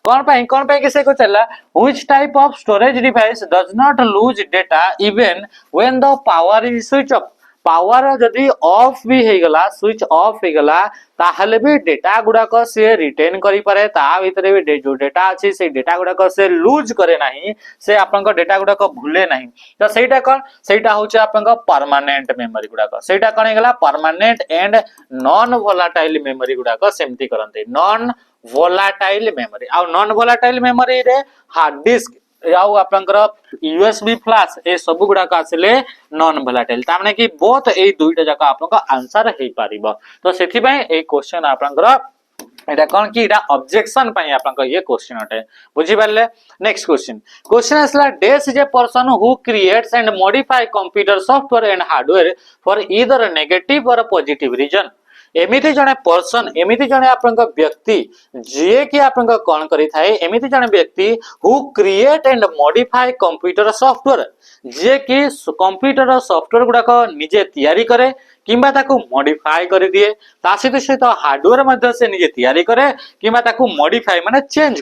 कोन पई के से को चला which type of storage device does not lose data even when the power is switch of power जदी ऑफ भी हे गला स्विच ऑफ हे गला ताहले भी डेटा गुडा को से रिटेन करि पारे ता भीतर भी जो डेटा अछि से डेटा गुडा को से लूज करे नाही से आपनका डेटा गुडा को भूले नाही तो सेटा होचे आपनका परमानेंट मेमोरी गुडा को सेटा कोन हे गला permanent and non volatile memory गुडा को सेमती करंते नॉन वोलाटाइल मेमोरी आ नॉन वोलाटाइल मेमोरी रे हार्ड डिस्क याउ आपनकर यूएसबी फ्लैश ए सब गुडा का आसले नॉन वोलाटाइल ता माने कि बोथ ए दुईटा जका आपनका आंसर हे पारिबो तो सेथि पय ए क्वेश्चन आपनकर एटा कोन कि एटा ऑब्जेक्शन पय आपनका ये क्वेश्चन अटे बुझि पाले नेक्स्ट क्वेश्चन असला dash is a person who creates and modify computer software and hardware for either negative or positive reason एमिति जने पर्सन एमिति जने आपनका व्यक्ति जे कि आपनका कोन करि थाए एमिति जने व्यक्ति who create and modify computer software जे कि कंप्यूटर सॉफ्टवेयर गुडा को निजे तयारी करे किंबा ताकू मॉडिफाई कर दिए ता सहित हार्डवेयर मध्ये से निजे तयारी करे किंबा ताकू मॉडिफाई माने चेंज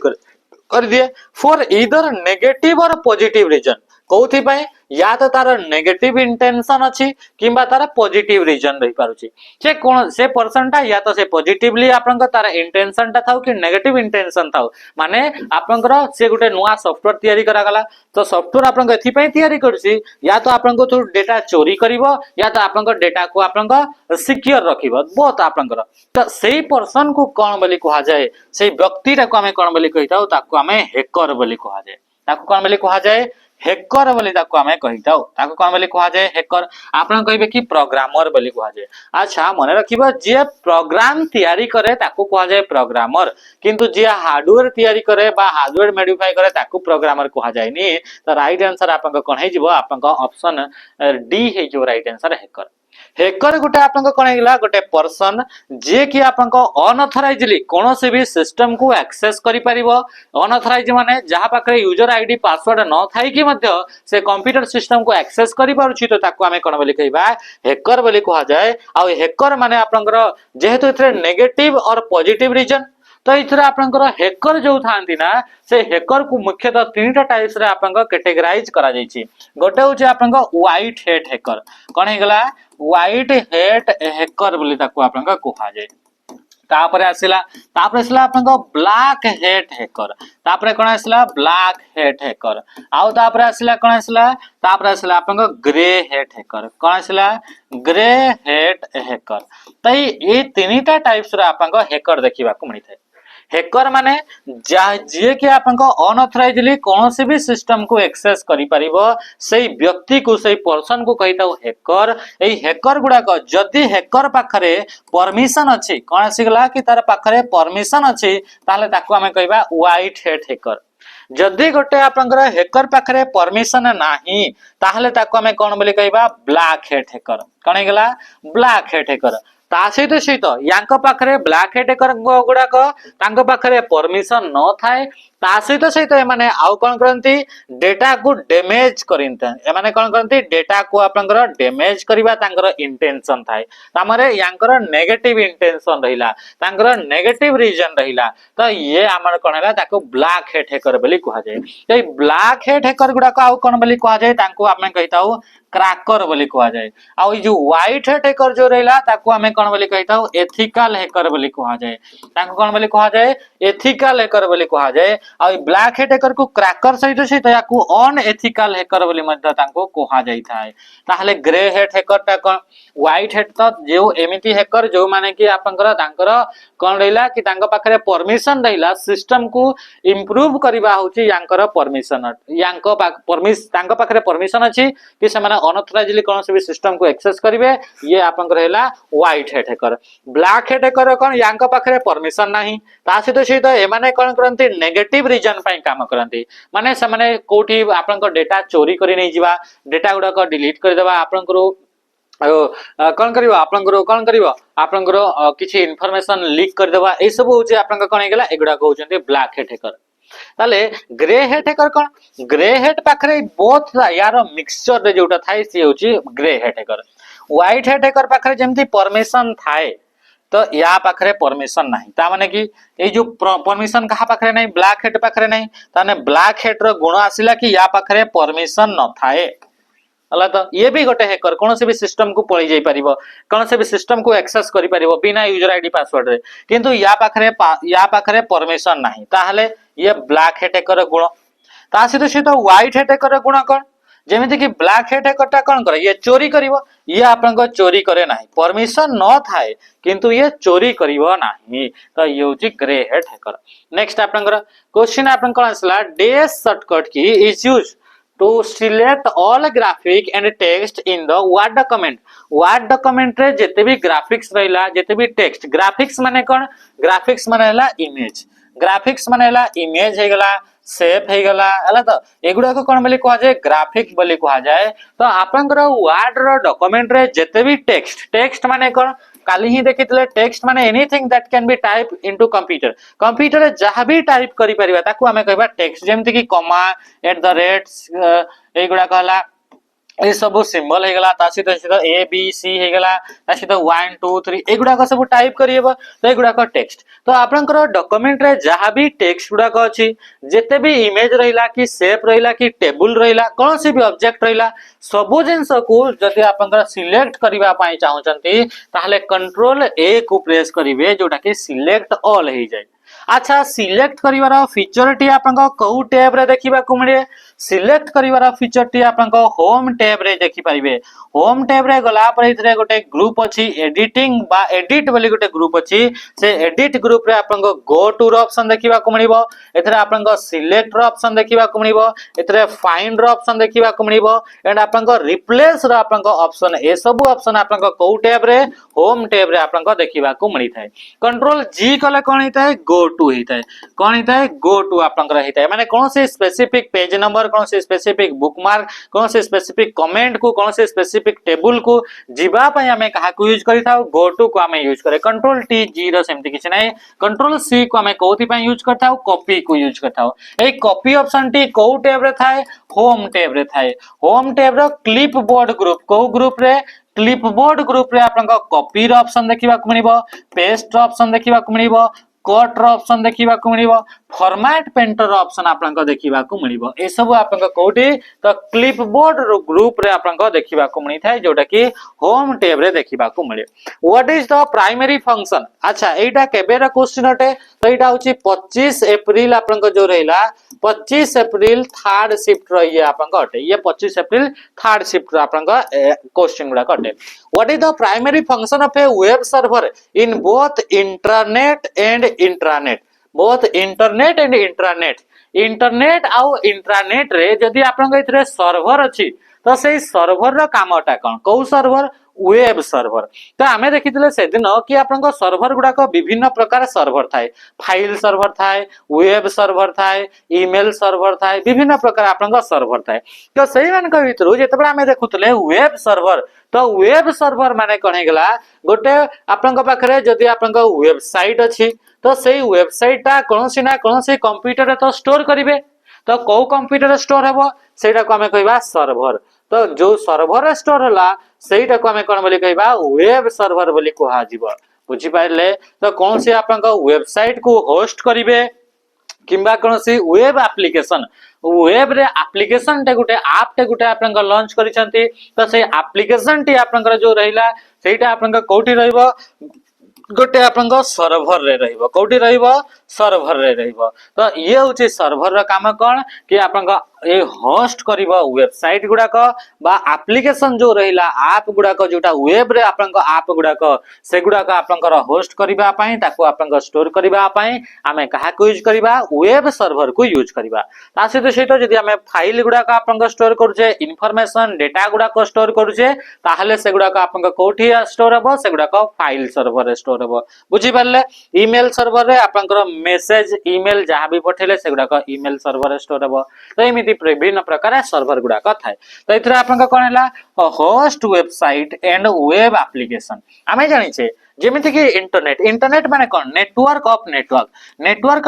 कर दिए for either negative or positive reason कोथि पय या तो तार नेगेटिव इंटेंशन अछि किंबा तार पॉजिटिव रीजन रही पारुछि से कोन से पर्सन ता या तो से पॉजिटिवली आपनका तार इंटेंशन ता थाउ कि नेगेटिव इंटेंशन थाउ माने आपनकर से गुटे नुवा सॉफ्टवेयर तयारी करा गला तो सॉफ्टवेयर आपनका एथि पय तयारी करछि या तो आपनको थ्रू डेटा चोरी करिवो या तो आपनका डेटा को आपनका सिक्योर रखिबो बोथ आपनकर तो सेही पर्सन को कोन बोली कहा जाय सेही व्यक्ति ता को हमें कोन बोली कहिताउ ताको हमें हैकर बोली कहा जाय ताको कोन बोली कहा जाय हैकर बोली ताको हमें कहिताउ ताको कोन बोली कहा जाय हैकर आपन कहबे कि प्रोग्रामर बोली कहा जाय अच्छा मने रखिबो जे प्रोग्राम तयारी करे ताको कहा जाय प्रोग्रामर किंतु जे हार्डवेयर तयारी करे बा हार्डवेयर मॉडिफाई करे ताको प्रोग्रामर कहा जाय नी तो राइट आंसर आपन कोन हे जिवो आपन ऑप्शन डी हे जो राइट आंसर हैकर हैकर गोटे आपन कोन हेला गोटे पर्सन जे कि आपन अनऑथराइजली कोनोसी भी सिस्टम को एक्सेस करि परिबो अनऑथराइज माने जहा पाखरे यूजर आईडी पासवर्ड न थाई कि मध्य से कंप्यूटर सिस्टम को एक्सेस करि पारुछि तो ताको हमें कोन बोली कहबा हैकर बोली कहा जाय आ हैकर माने आपनकर जेहेतु इथरे नेगेटिव और पॉजिटिव रीजन तो इथरे आपनकर हैकर जो थांती ना से हैकर को मुख्यतः तीनटा टाइप्स रे आपनकर कैटेगराइज करा जायछि गोटे होचे आपनकर व्हाइट हैट हैकर कोन हे गला व्हाइट हैट हैकर बोली ताको आपनकर कहा जाय तापरे आसिला आपनकर ब्लैक हैट हैकर तापरे कोन आसिला ब्लैक हैट हैकर आउ तापरे आसिला कोन आसिला तापरे आसिला आपनकर ग्रे हैट हैकर कोन आसिला ग्रे हैट हैकर तई ए तीनटा टाइप्स रे आपनकर हैकर देखिबा को मिलि थाए हैकर माने जे कि आपनका अनऑथराइजली कोनोसी भी सिस्टम को एक्सेस करि परिबो सेही व्यक्ति को सेही पर्सन को कहिताउ हैकर एई हैकर गुडा को जदी हैकर पाखरे परमिशन अछि कोन आसीगला कि तार पाखरे परमिशन अछि ताले ताको हमें कहबा व्हाइट हैट हैकर जदी गोटे आपनकर हैकर पाखरे परमिशन नाही ताहले ताको हमें कोन बोली कहबा ब्लैक हैट हैकर कोन हेगला ब्लैक हैट हैकर ता सहित यांक पाखरे ब्लैक हैट हैकर गुडा को तांक पाखरे परमिशन न थाए ता सहित माने आउ कोन करंती डेटा को डैमेज करिनते माने कोन करंती डेटा को आपनकर डैमेज करिबा तांकर इंटेंशन थाए तामरे यांकर नेगेटिव इंटेंशन रहिला तांकर नेगेटिव रीजन रहिला तो ये हमर कोन हला ताको ब्लैक हैट हैकर बोली कहा जाय ए ब्लैक हैट हैकर गुडा को आउ कोन बोली कहा जाय तांको आपन कहिताउ क्रैकर बोली कहा जाय आ जो व्हाइट हैट हैकर जो रहिला ताको हमें कोन बोली कहिताउ एथिकल हैकर बोली कहा जाए ताको कोन बोली कहा जाए एथिकल हैकर बोली कहा जाए आ ब्लैक हेड हैकर को क्रैकर सहित सहित याकू अनएथिकल हैकर बोली मध्य ताको कहा जाई थाए ताहले ग्रे हेड हैकर ता कोन व्हाइट हेड तो जो एमिति हैकर जो माने कि आपनकर तांकर कोन रहिला कि तांको पाखरे परमिशन रहिला सिस्टम को इंप्रूव करबा होची यांकर परमिशन यांको परमिशन तांको पाखरे परमिशन अछि कि से माने अनऑथराइज्डली कोन से भी सिस्टम को एक्सेस करिवे ये आपनकर हैला white hat hacker black hat hacker कोन यांको पाखरे परमिशन नाही ता सहित सहित ए माने कोन करंती नेगेटिव रीजन पई काम करंती माने से माने कोठी आपनकर डेटा चोरी करि नै जिवा डेटा गुडा को डिलीट कर देबा आपनकर कौन करिवो आपनकर कौन करिवो आपनकर किछि इन्फॉर्मेशन लीक कर देबा ए सब होचे आपनकर कोन हेगला एगुडा कहउचंती ब्लैक हेड हैकर ताले ग्रे हेड हैकर कोन ग्रे हेड पाखरे बोथ यार मिक्सचर रे जोटा थाई से होची grey head hacker white hat hacker पाखरे जेमती परमिशन थाए तो या पाखरे परमिशन नाही ता माने कि ए जो परमिशन कहा पाखरे नाही ब्लैक हेड पाखरे नाही ताने ब्लैक हेड रो गुण आसिला कि या पाखरे परमिशन न थाए हला तो ये भी गोटे हैकर कौन से भी सिस्टम को पळी जाई परिबो कौन से भी सिस्टम को एक्सेस करि परिबो बिना यूजर आईडी पासवर्ड रे किंतु या पाखरे परमिशन नाही ताहले ये ब्लैक हेड हैकर गुण ता सहित सहित व्हाइट हेड हैकर गुण कोन जेमिति कि ब्लैक हेड हैकर कोन करे ये चोरी करिवो ये आपन को चोरी करे नाही परमिशन न थाए किंतु ये चोरी करिवो नाही तो ये होची ग्रे हेड हैकर नेक्स्ट आपन क्वेश्चन आपन कोन आसला डैश शॉर्टकट की is used to select all graphic and text in the word document रे जेते भी ग्राफिक्स रहिला जेते भी टेक्स्ट ग्राफिक्स माने कोन ग्राफिक्स माने हला इमेज ग्राफिक्स माने हला इमेज हे गला शेप हे गला हला तो एगुडा को कोन बोली कहा जाए ग्राफिक बोली कहा जाए तो आपनकर वर्ड रो डॉक्यूमेंट रे जेते भी टेक्स्ट माने कोन काली ही देखितले टेक्स्ट माने anything that can be type into computer रे जहां भी टाइप करि परिबा ताकू हमें कहबा टेक्स्ट जेमति कि कॉमा @ एगुडा कहला ए सब सिंबल हे गला तासी ए बी सी हे गला तासी 1 2 3 एगुडा को सब टाइप करियबो तो एगुडा को टेक्स्ट तो आपनकर डॉक्यूमेंट रे जहां भी टेक्स्ट गुडा को अछि जेते भी इमेज रहिला कि शेप रहिला कि टेबल रहिला कोन से भी ऑब्जेक्ट रहिला सबो जिंस को जदि आपनकर सिलेक्ट करिबा पई चाहउचंती ताहले कंट्रोल ए को प्रेस करिवे जोटा कि सिलेक्ट ऑल हे जाय अच्छा सिलेक्ट करिवार फीचर टी आपन को टैब रे देखिबा को मिले सिलेक्ट करिवार फीचर टी आपन को होम टैब रे देखि परिबे होम टैब रे गला पर इथरे गोटे ग्रुप अछि एडिटिंग बा एडिट बोली गोटे ग्रुप अछि से एडिट ग्रुप रे आपन को गो टू रो ऑप्शन देखिबा को मिलिबो एथरे आपन को सिलेक्ट रो ऑप्शन देखिबा को मिलिबो एथरे फाइंड रो ऑप्शन देखिबा को मिलिबो एंड आपन को रिप्लेस रो आपन को ऑप्शन ए सब ऑप्शन आपन को टैब रे होम टैब रे आपन को देखिबा को मिली थाए कंट्रोल जी कले कोन हिताए go to हिताए cone हिताए go to आपनकर हिताए माने कोन से स्पेसिफिक पेज नंबर कोन से स्पेसिफिक बुकमार्क कोन से स्पेसिफिक कमेंट को कोन से स्पेसिफिक टेबल को जीवा पय हमें कहा को यूज करि थाउ गो टू को हमें यूज करे कंट्रोल टी जीरो सेमति किछ नै कंट्रोल सी को हमें कोथि पय यूज करथाउ कॉपी को यूज करथाउ ए कॉपी ऑप्शन टी को टैब रे थाए होम टैब रे थाए होम टैब रो क्लिपबोर्ड ग्रुप को ग्रुप रे क्लिपबोर्ड ग्रुप रे आपन को कॉपी रो ऑप्शन देखिबा को मिलिबो पेस्ट रो ऑप्शन देखिबा को मिलिबो कट रो ऑप्शन देखिबा को मिलिबो फॉर्मेट पेंटर रो ऑप्शन आपन को देखिबा को मिलिबो ए सब आपन को कोठी तो क्लिपबोर्ड रो ग्रुप रे आपन को देखिबा को मिली थाए जोटा कि होम टैब रे देखिबा को मिले what is the primary function अच्छा एटा केबे रो क्वेश्चन अटे तो एटा होची 25 अप्रैल आपन को जो रहिला 25 अप्रैल थर्ड शिफ्ट रो ये आपन को अटे ये 25 अप्रैल थर्ड शिफ्ट रो आपन को क्वेश्चन गुडा अटे what is the primary function of A web server in both internet and intranet both internet and internet आउ इंट्रानेट रे जदी आपन को इथरे सर्वर अछि तो सेही सर्वर रो कामटा कोन को सर्वर वेब सर्वर तो आमे देखितले से दिन कि आपन को सर्वर गुडा को विभिन्न प्रकार सर्वर थाए फाइल सर्वर थाए वेब सर्वर थाए ईमेल सर्वर थाए विभिन्न प्रकार आपन को सर्वर थाए तो सेही मान को भितरु जेतबे आमे देखुतले वेब सर्वर तो वेब सर्वर माने कोन हेगला गोटे आपन को पाखरे जदी आपन को वेबसाइट अछि तो सेही वेबसाइट ता कोनोसी ना कोनोसी कंप्यूटर रे तो स्टोर करिवे तो को कंप्यूटर रे स्टोर हेबो सेटा को हमें कहबा सर्वर तो जो सर्वर रे स्टोर होला सेटा को हमें कोन बोली कहबा वेब सर्वर बोली कहा जीवो बुझी पाइले तो कौन से आपन को वेबसाइट को होस्ट करिवे किंबा कोनोसी वेब एप्लिकेशन वेब रे एप्लिकेशन टे गुटे ऐप टे गुटे आपन लॉन्च करिसंती तो से एप्लिकेशन टी आपन जो रहिला सेटा आपन कोठी रहइबो गोटे आपन सर्वर रे रहइबो कोठी रहइबो सर्वर रे रहइबो तो ये होची सर्वर रा काम कोन कि आपन ए होस्ट करिवो वेबसाइट गुडा को बा एप्लिकेशन जो रहिला ऐप गुडा को जोटा वेब रे आपन ऐप गुडा को से गुडा को आपन होस्ट करिबा पई ताको आपन स्टोर करिबा पई हमें कहा को यूज करिबा वेब सर्वर को यूज करिबा ता सहित जदि हमें फाइल गुडा को आपन स्टोर करूचे इनफॉरमेशन डेटा गुडा को स्टोर करूचे ताहले से गुडा को आपन कोठी स्टोर हबो से गुडा को फाइल सर्वर रे स्टोर हबो बुझी पारले ईमेल सर्वर रे आपन मेसेज ईमेल जहां भी पठेले से गुडा को ईमेल सर्वर रे स्टोर हबो तो एमिति विभिन्न प्रकार सर्वर गुडा को थाए तो इथरा आपन कोन हला host website and web application आमे जानि छे जेमिति कि इंटरनेट इंटरनेट माने कोन नेटवर्क ऑफ नेटवर्क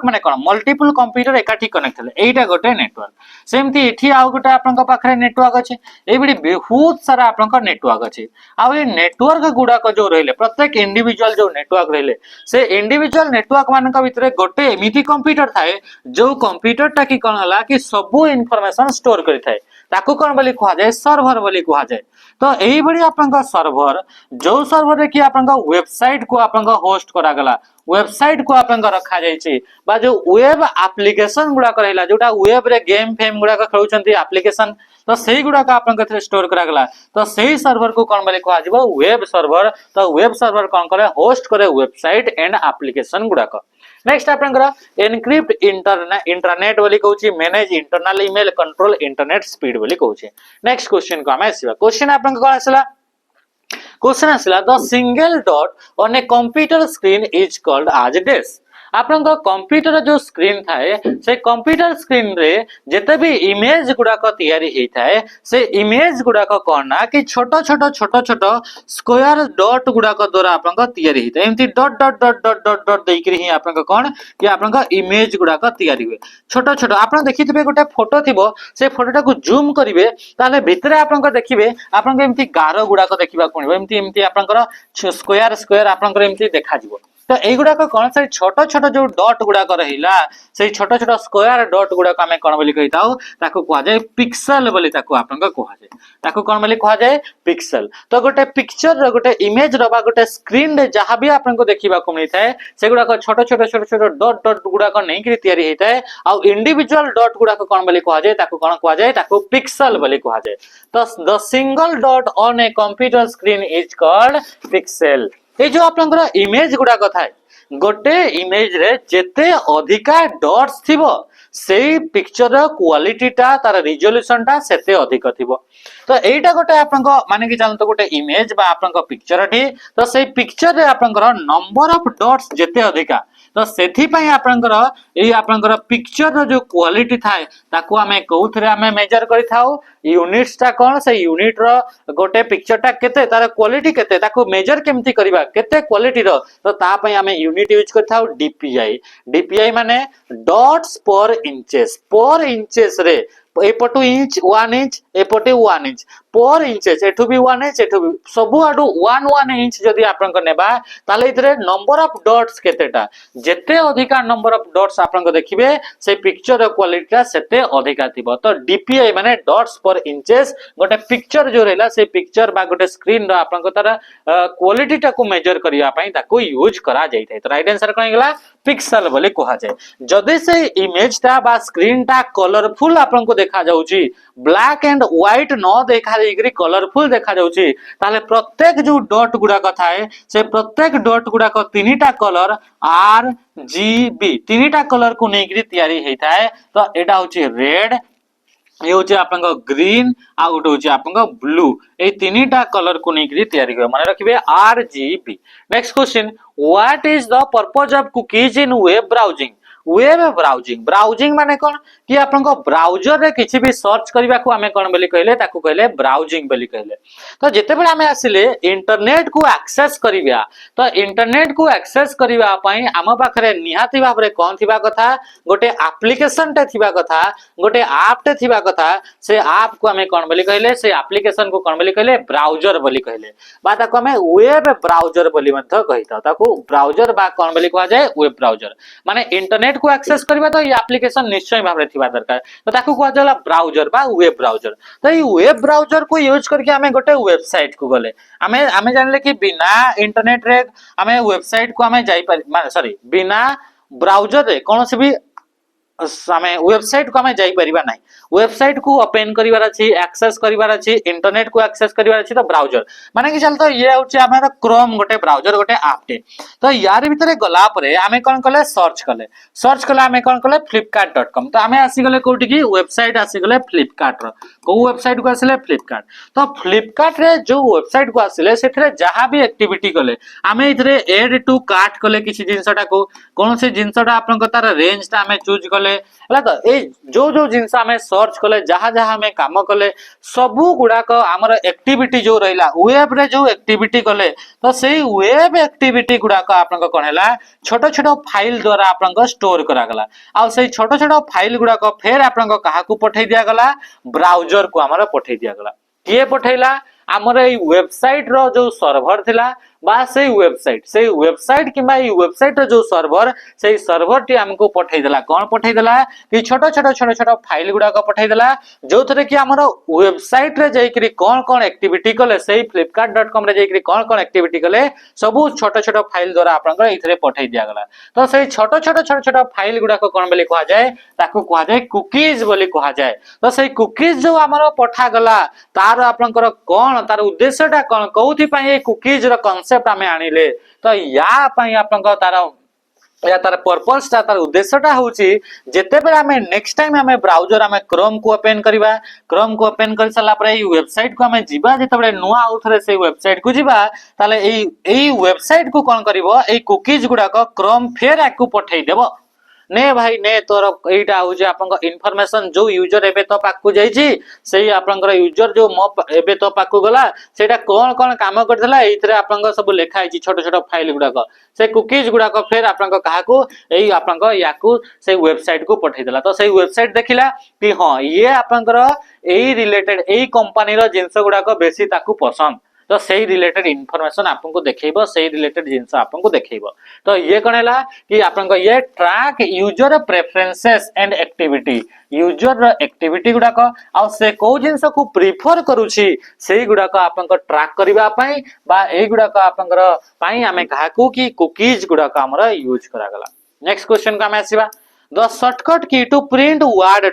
माने कोन मल्टीपल कंप्यूटर एकाठी कनेक्ट हेले एटा गोटे नेटवर्क सेमति इठी आउ गोटे आपन पाखरे नेटवर्क अछि ए बिडी बहुत सारा आपन नेटवर्क अछि आउ ए नेटवर्क गुडा को जो रहले प्रत्येक इंडिविजुअल जो नेटवर्क रहले से इंडिविजुअल नेटवर्क मानक भितरे गोटे एमिति कंप्यूटर थाए जो कंप्यूटर टा की कोन हला कि सब इंफॉर्मेशन स्टोर करि थाए ताकू कोन बोली कहा जाय सर्वर बोली कहा जाय तो एही बडी आपन सर्वर जो सर्वर रे कि आपन वेबसाइट को आपन होस्ट करा गला वेबसाइट को आपन रखा जाय छी बा जो वेब एप्लिकेशन गुडा करैला जोटा वेब रे गेम फेम गुडा का खेलुचंती एप्लिकेशन तो सही गुडा का आपन कथरे स्टोर करा गला तो सही सर्वर को कोन बोली कहा जिवो वेब सर्वर तो वेब सर्वर कोन करे होस्ट करे वेबसाइट एंड एप्लिकेशन गुडा का नेक्स्ट आपन एनक्रिप्ट इंटरनेट बोली कहूची manage internal email control internet speed बोली कहूची नेक्स्ट क्वेश्चन को हम आसीबा क्वेश्चन आपन कोन आसला क्वेश्चन आसला the single dot on a computer screen is called as desk आपन कंप्यूटर जो स्क्रीन थाए से कंप्यूटर स्क्रीन रे जेते भी इमेज गुडा को तैयारी हेई थाए से इमेज गुडा को कोना कि छोटो छोटो स्क्वायर डॉट गुडा को द्वारा आपन तैयारी हेई थाए एमती dot dot dot dot dot dot देई करी ही आपन कोन कि आपन इमेज गुडा को तैयारी हुए छोटो छोटो आपन देखिथिबे गोटे फोटो थिबो से फोटोटा को जूम करिवे ताले भितरे आपन देखिबे आपन एमती गारो गुडा को देखिबा कोन एमती एमती आपन स्क्वायर स्क्वायर आपन एमती देखा जिवो तो एई गुडा को कोन से छोटो छोटो जो डॉट गुडा को रहिला से छोटो छोटो स्क्वायर डॉट गुडा को हमें कोन बोली कहिताउ ताको कहा जाय पिक्सेल बोली ताको आपन को कहा जाय ताको कोन बोली कहा जाय पिक्सेल तो गोटे पिक्चर रो गोटे इमेज रो बा गोटे स्क्रीन रे जहां भी आपन को देखिबा को मिली थाए से गुडा को छोटो छोटो डॉट डॉट गुडा को नहीं करी तैयारी हेताए आ इंडिविजुअल डॉट गुडा को कोन बोली कहा जाय ताको कोन कहा जाय ताको पिक्सेल बोली कहा जाय तो the single dot on a computer screen is called pixel ए जो आपनकर इमेज गुडा को थाए गोटे इमेज रे जेते अधिका डॉट्स थिबो सेई पिक्चर रो क्वालिटी टा तार रिजोल्यूशन टा सेते अधिक थिबो तो एटा गोटे आपन माने कि जानतो गोटे इमेज बा आपन पिक्चर ठी तो सेई पिक्चर रे आपन नंबर ऑफ डॉट्स जेते अधिका तो सेथि पई आपनकर एई आपनकर पिक्चर रो जो क्वालिटी थाए ताको हमें कोउथरे हमें मेजर करि थाउ यूनिट्स टा कोन से यूनिट रो गोटे पिक्चर टा केते तार क्वालिटी केते ताको मेजर केमती करबा केते क्वालिटी रो तो ता पई हमें यूनिट यूज कर थाउ डीपीआई माने डॉट्स पर इंचेस रे एपटू इंच 1 इंच एपटे 1 इंच पर इंचेस एठू भी 1 इंच एठू भी सबु आडू 1 इंच जदी आपन को नेबा ताले इतरे नंबर ऑफ डॉट्स केतेटा जेते अधिका नंबर ऑफ डॉट्स आपन को देखिबे से पिक्चर रो क्वालिटी सेते अधिका थिबो तो डीपीआई माने डॉट्स पर इंचेस गोटे पिक्चर जो रहला से पिक्चर बा गोटे स्क्रीन रो आपन को तार क्वालिटी टा को मेजर करिया पई ताको यूज करा जाई थाए तो राइट आंसर कोन गेला पिक्सेल बोली कहा जाए जदि से इमेज टा बा स्क्रीन टा कलरफुल आपन को देखा जाउची ब्लैक एंड व्हाइट न देखा जाईकरी कलरफुल देखा जाउची ताले प्रत्येक जो डॉट गुडा कथा है से प्रत्येक डॉट गुडा को तीनटा कलर आर जी बी तीनटा कलर को नेकरी तैयारी हेता है तो एटा होची रेड ये होची आपन ग्रीन आ गोटे होची आपन ब्लू ए तीनटा कलर को नेकरी तैयारी कर माने रखिबे आर जी बी next question what is the purpose of cookies in web browsing web browsing browsing माने कोन कि आपन को ब्राउजर रे किछि भी सर्च करबा को हमें कोन बोली कहले ताकू कहले ब्राउजिंग बोली कहले। तो जेते बेले हमें आसिले इंटरनेट को एक्सेस करिया तो इंटरनेट को एक्सेस करिवा पई आम पाखरे निहाती भाबरे कोन थिबा कथा गोटे एप्लीकेशन टे थिबा कथा गोटे ऐप टे थिबा कथा से ऐप को हमें कोन बोली कहले से एप्लीकेशन को कोन बोली कहले ब्राउजर बोली कहले बा ताको हमें वेब ब्राउजर बोली मध्य कहिता ताको ब्राउजर बा कोन बोली कहा जाय वेब ब्राउजर माने इंटरनेट को एक्सेस करबा तो ये एप्लीकेशन निश्चय भाबरे थिबा दरकार तो ताको कहा जाला ब्राउजर बा वेब ब्राउजर। तो ये वेब ब्राउजर को यूज करके हमें गोटे वेबसाइट को गले हमें जानले कि बिना इंटरनेट रे हमें वेबसाइट को हमें जाई पारि सॉरी बिना ब्राउजर रे कौन से भी हमें वेबसाइट को हमें जाई परिबा नहीं वेबसाइट को ओपन करिवार अछि एक्सेस करिवार अछि इंटरनेट को एक्सेस करिवार अछि तो ब्राउजर माने कि चलतो ये होछि हमर क्रोम गोटे ब्राउजर गोटे ऐप टे तो यार भीतर गला परे हमें कोन कले सर्च कले हमें कोन कले flipkart.com तो हमें आसी गले कोठी की वेबसाइट आसी गले फ्लिपकार्ट रो को वेबसाइट को आसीले फ्लिपकार्ट तो फ्लिपकार्ट रे जो वेबसाइट को आसीले सेथरे जहां भी एक्टिविटी कले हमें इथरे ऐड टू कार्ट कले किछि जिंसटा को कोन से जिंसटा आपन को तार रेंज ता हमें चूज कले हला तो ए जो जो जिंस हमें सर्च कले जहां जहां हमें काम कले सबु गुडा को हमर एक्टिविटी जो रहिला वेब रे जो एक्टिविटी कले तो सेही वेब एक्टिविटी गुडा को आपन को कोन हैला छोटो छोटो फाइल द्वारा आपन को स्टोर करा गला आ सेही छोटो छोटो फाइल गुडा को फेर आपन को कहा को पठै दिया गला ब्राउजर को हमर पठै दिया गला के पठैला हमर ए वेबसाइट रो जो सर्वर थिला बा से वेबसाइट किबा ई वेबसाइट रो जो सर्वर टी हमको पठै देला कोन पठै देला कि छोटो छोटो फाइल गुडा को पठै देला जो थरे कि हमर वेबसाइट रे जाई करी कोन एक्टिविटी कले सेही flipkart.com रे जाई करी कोन एक्टिविटी कले सब छोटो फाइल द्वारा आपन को इथरे पठै दिया गला तो सेही छोटो फाइल गुडा को कोन बोली कहा जाय ताकू कहा जाय कुकीज बोली कहा जाय। तो सेही कुकीज जो हमर पठा गला तार आपन को कोन तार उद्देश्यटा कोन कोथि पई ए कुकीज रो कॉन्सेप्ट हमें आनिले तो या पई आपन को तार या तार पर्पस ता तार उद्देश्यटा होची जेते बेला हमें नेक्स्ट टाइम हमें ब्राउजर हमें क्रोम को ओपन करबा क्रोम को ओपन कर सला पर ई वेबसाइट को हमें जीवा जेते बेला नुवा आउथरे से वेबसाइट को जीवा ताले एई वेबसाइट को कोन करबो एई कुकीज गुडा को क्रोम फेर आकु पठै देबो ने भाई ने तोर एटा हो जे आपन को इन्फॉर्मेशन जो यूजर एबे तो पाकु जाई छी सेही आपन को यूजर जो मो एबे तो पाकु गला सेटा कोन कोन काम करथला एइथरे आपन को सब लिखा आइछि छोटो छोटो फाइल गुडा को से कुकीज गुडा को फेर आपन को कहा को एई आपन को याकू से वेबसाइट को पठै देला तो सेही वेबसाइट देखिला कि हां ये आपन को एई रिलेटेड एई कंपनी रो जिंस गुडा को बेसी ताकू पसंद तो सही रिलेटेड इन्फॉर्मेशन आपन को देखैबो सही रिलेटेड जिंस आपन को देखैबो तो ये कनेला कि आपन को ये track user preferences and activity user activity गुडा को आ से को जिंस को प्रिफर करूची सेही गुडा को आपन को ट्रैक करबा पई बा एई गुडा को आपन को पई हमें कहा को कि कुकीज गुडा को हमरा यूज करा गला। नेक्स्ट क्वेश्चन का हमें आसीबा द शॉर्टकट की टू प्रिंट वर्ड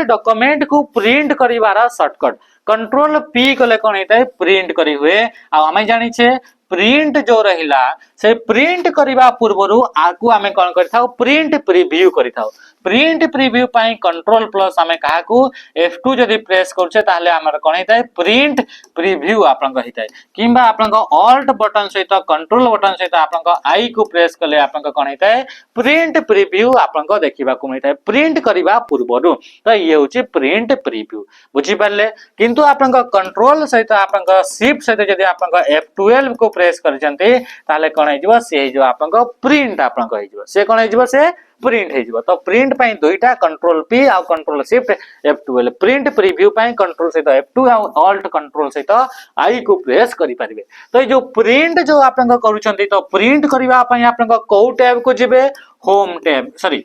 डॉक्यूमेंट को प्रिंट करिवारा शॉर्टकट कंट्रोल पी कले कोन हेतै प्रिंट करी हुए आ हमें जानि छे प्रिंट जो रहिला से प्रिंट करिवा पूर्वरु आकु हमें कोन करथाउ प्रिंट प्रीव्यू करथाउ प्रिंट प्रीव्यू पाई कंट्रोल प्लस हमें कहा को F2 जदी प्रेस करछे ताले हमर कोन हेतै प्रिंट प्रीव्यू आपन को हेतै किबा आपन को ऑल्ट बटन सहित कंट्रोल बटन सहित आपन को आई को प्रेस करले आपन को कोन हेतै प्रिंट प्रीव्यू आपन को देखिबा को मिलतै प्रिंट करिवा पूर्वरु तो ये होची प्रिंट प्रीव्यू बुझी पारले किंतु आपन को कंट्रोल सहित आपन को शिफ्ट सहित जदी आपन को F12 को प्रेस करचंती ताले कोन हेजबो से जो आपन को प्रिंट आपन को हेजबो से कोन हेजबो से प्रिंट हेजबो तो प्रिंट पई दुईटा कंट्रोल पी आ control shift F12 print preview पई कंट्रोल सहित F2 आ ऑल्ट कंट्रोल सहित आई को प्रेस करि परिबे तो जो प्रिंट जो आपन को करूचंती तो प्रिंट करिवा पई आपन को को टैब को जिबे होम टैब सॉरी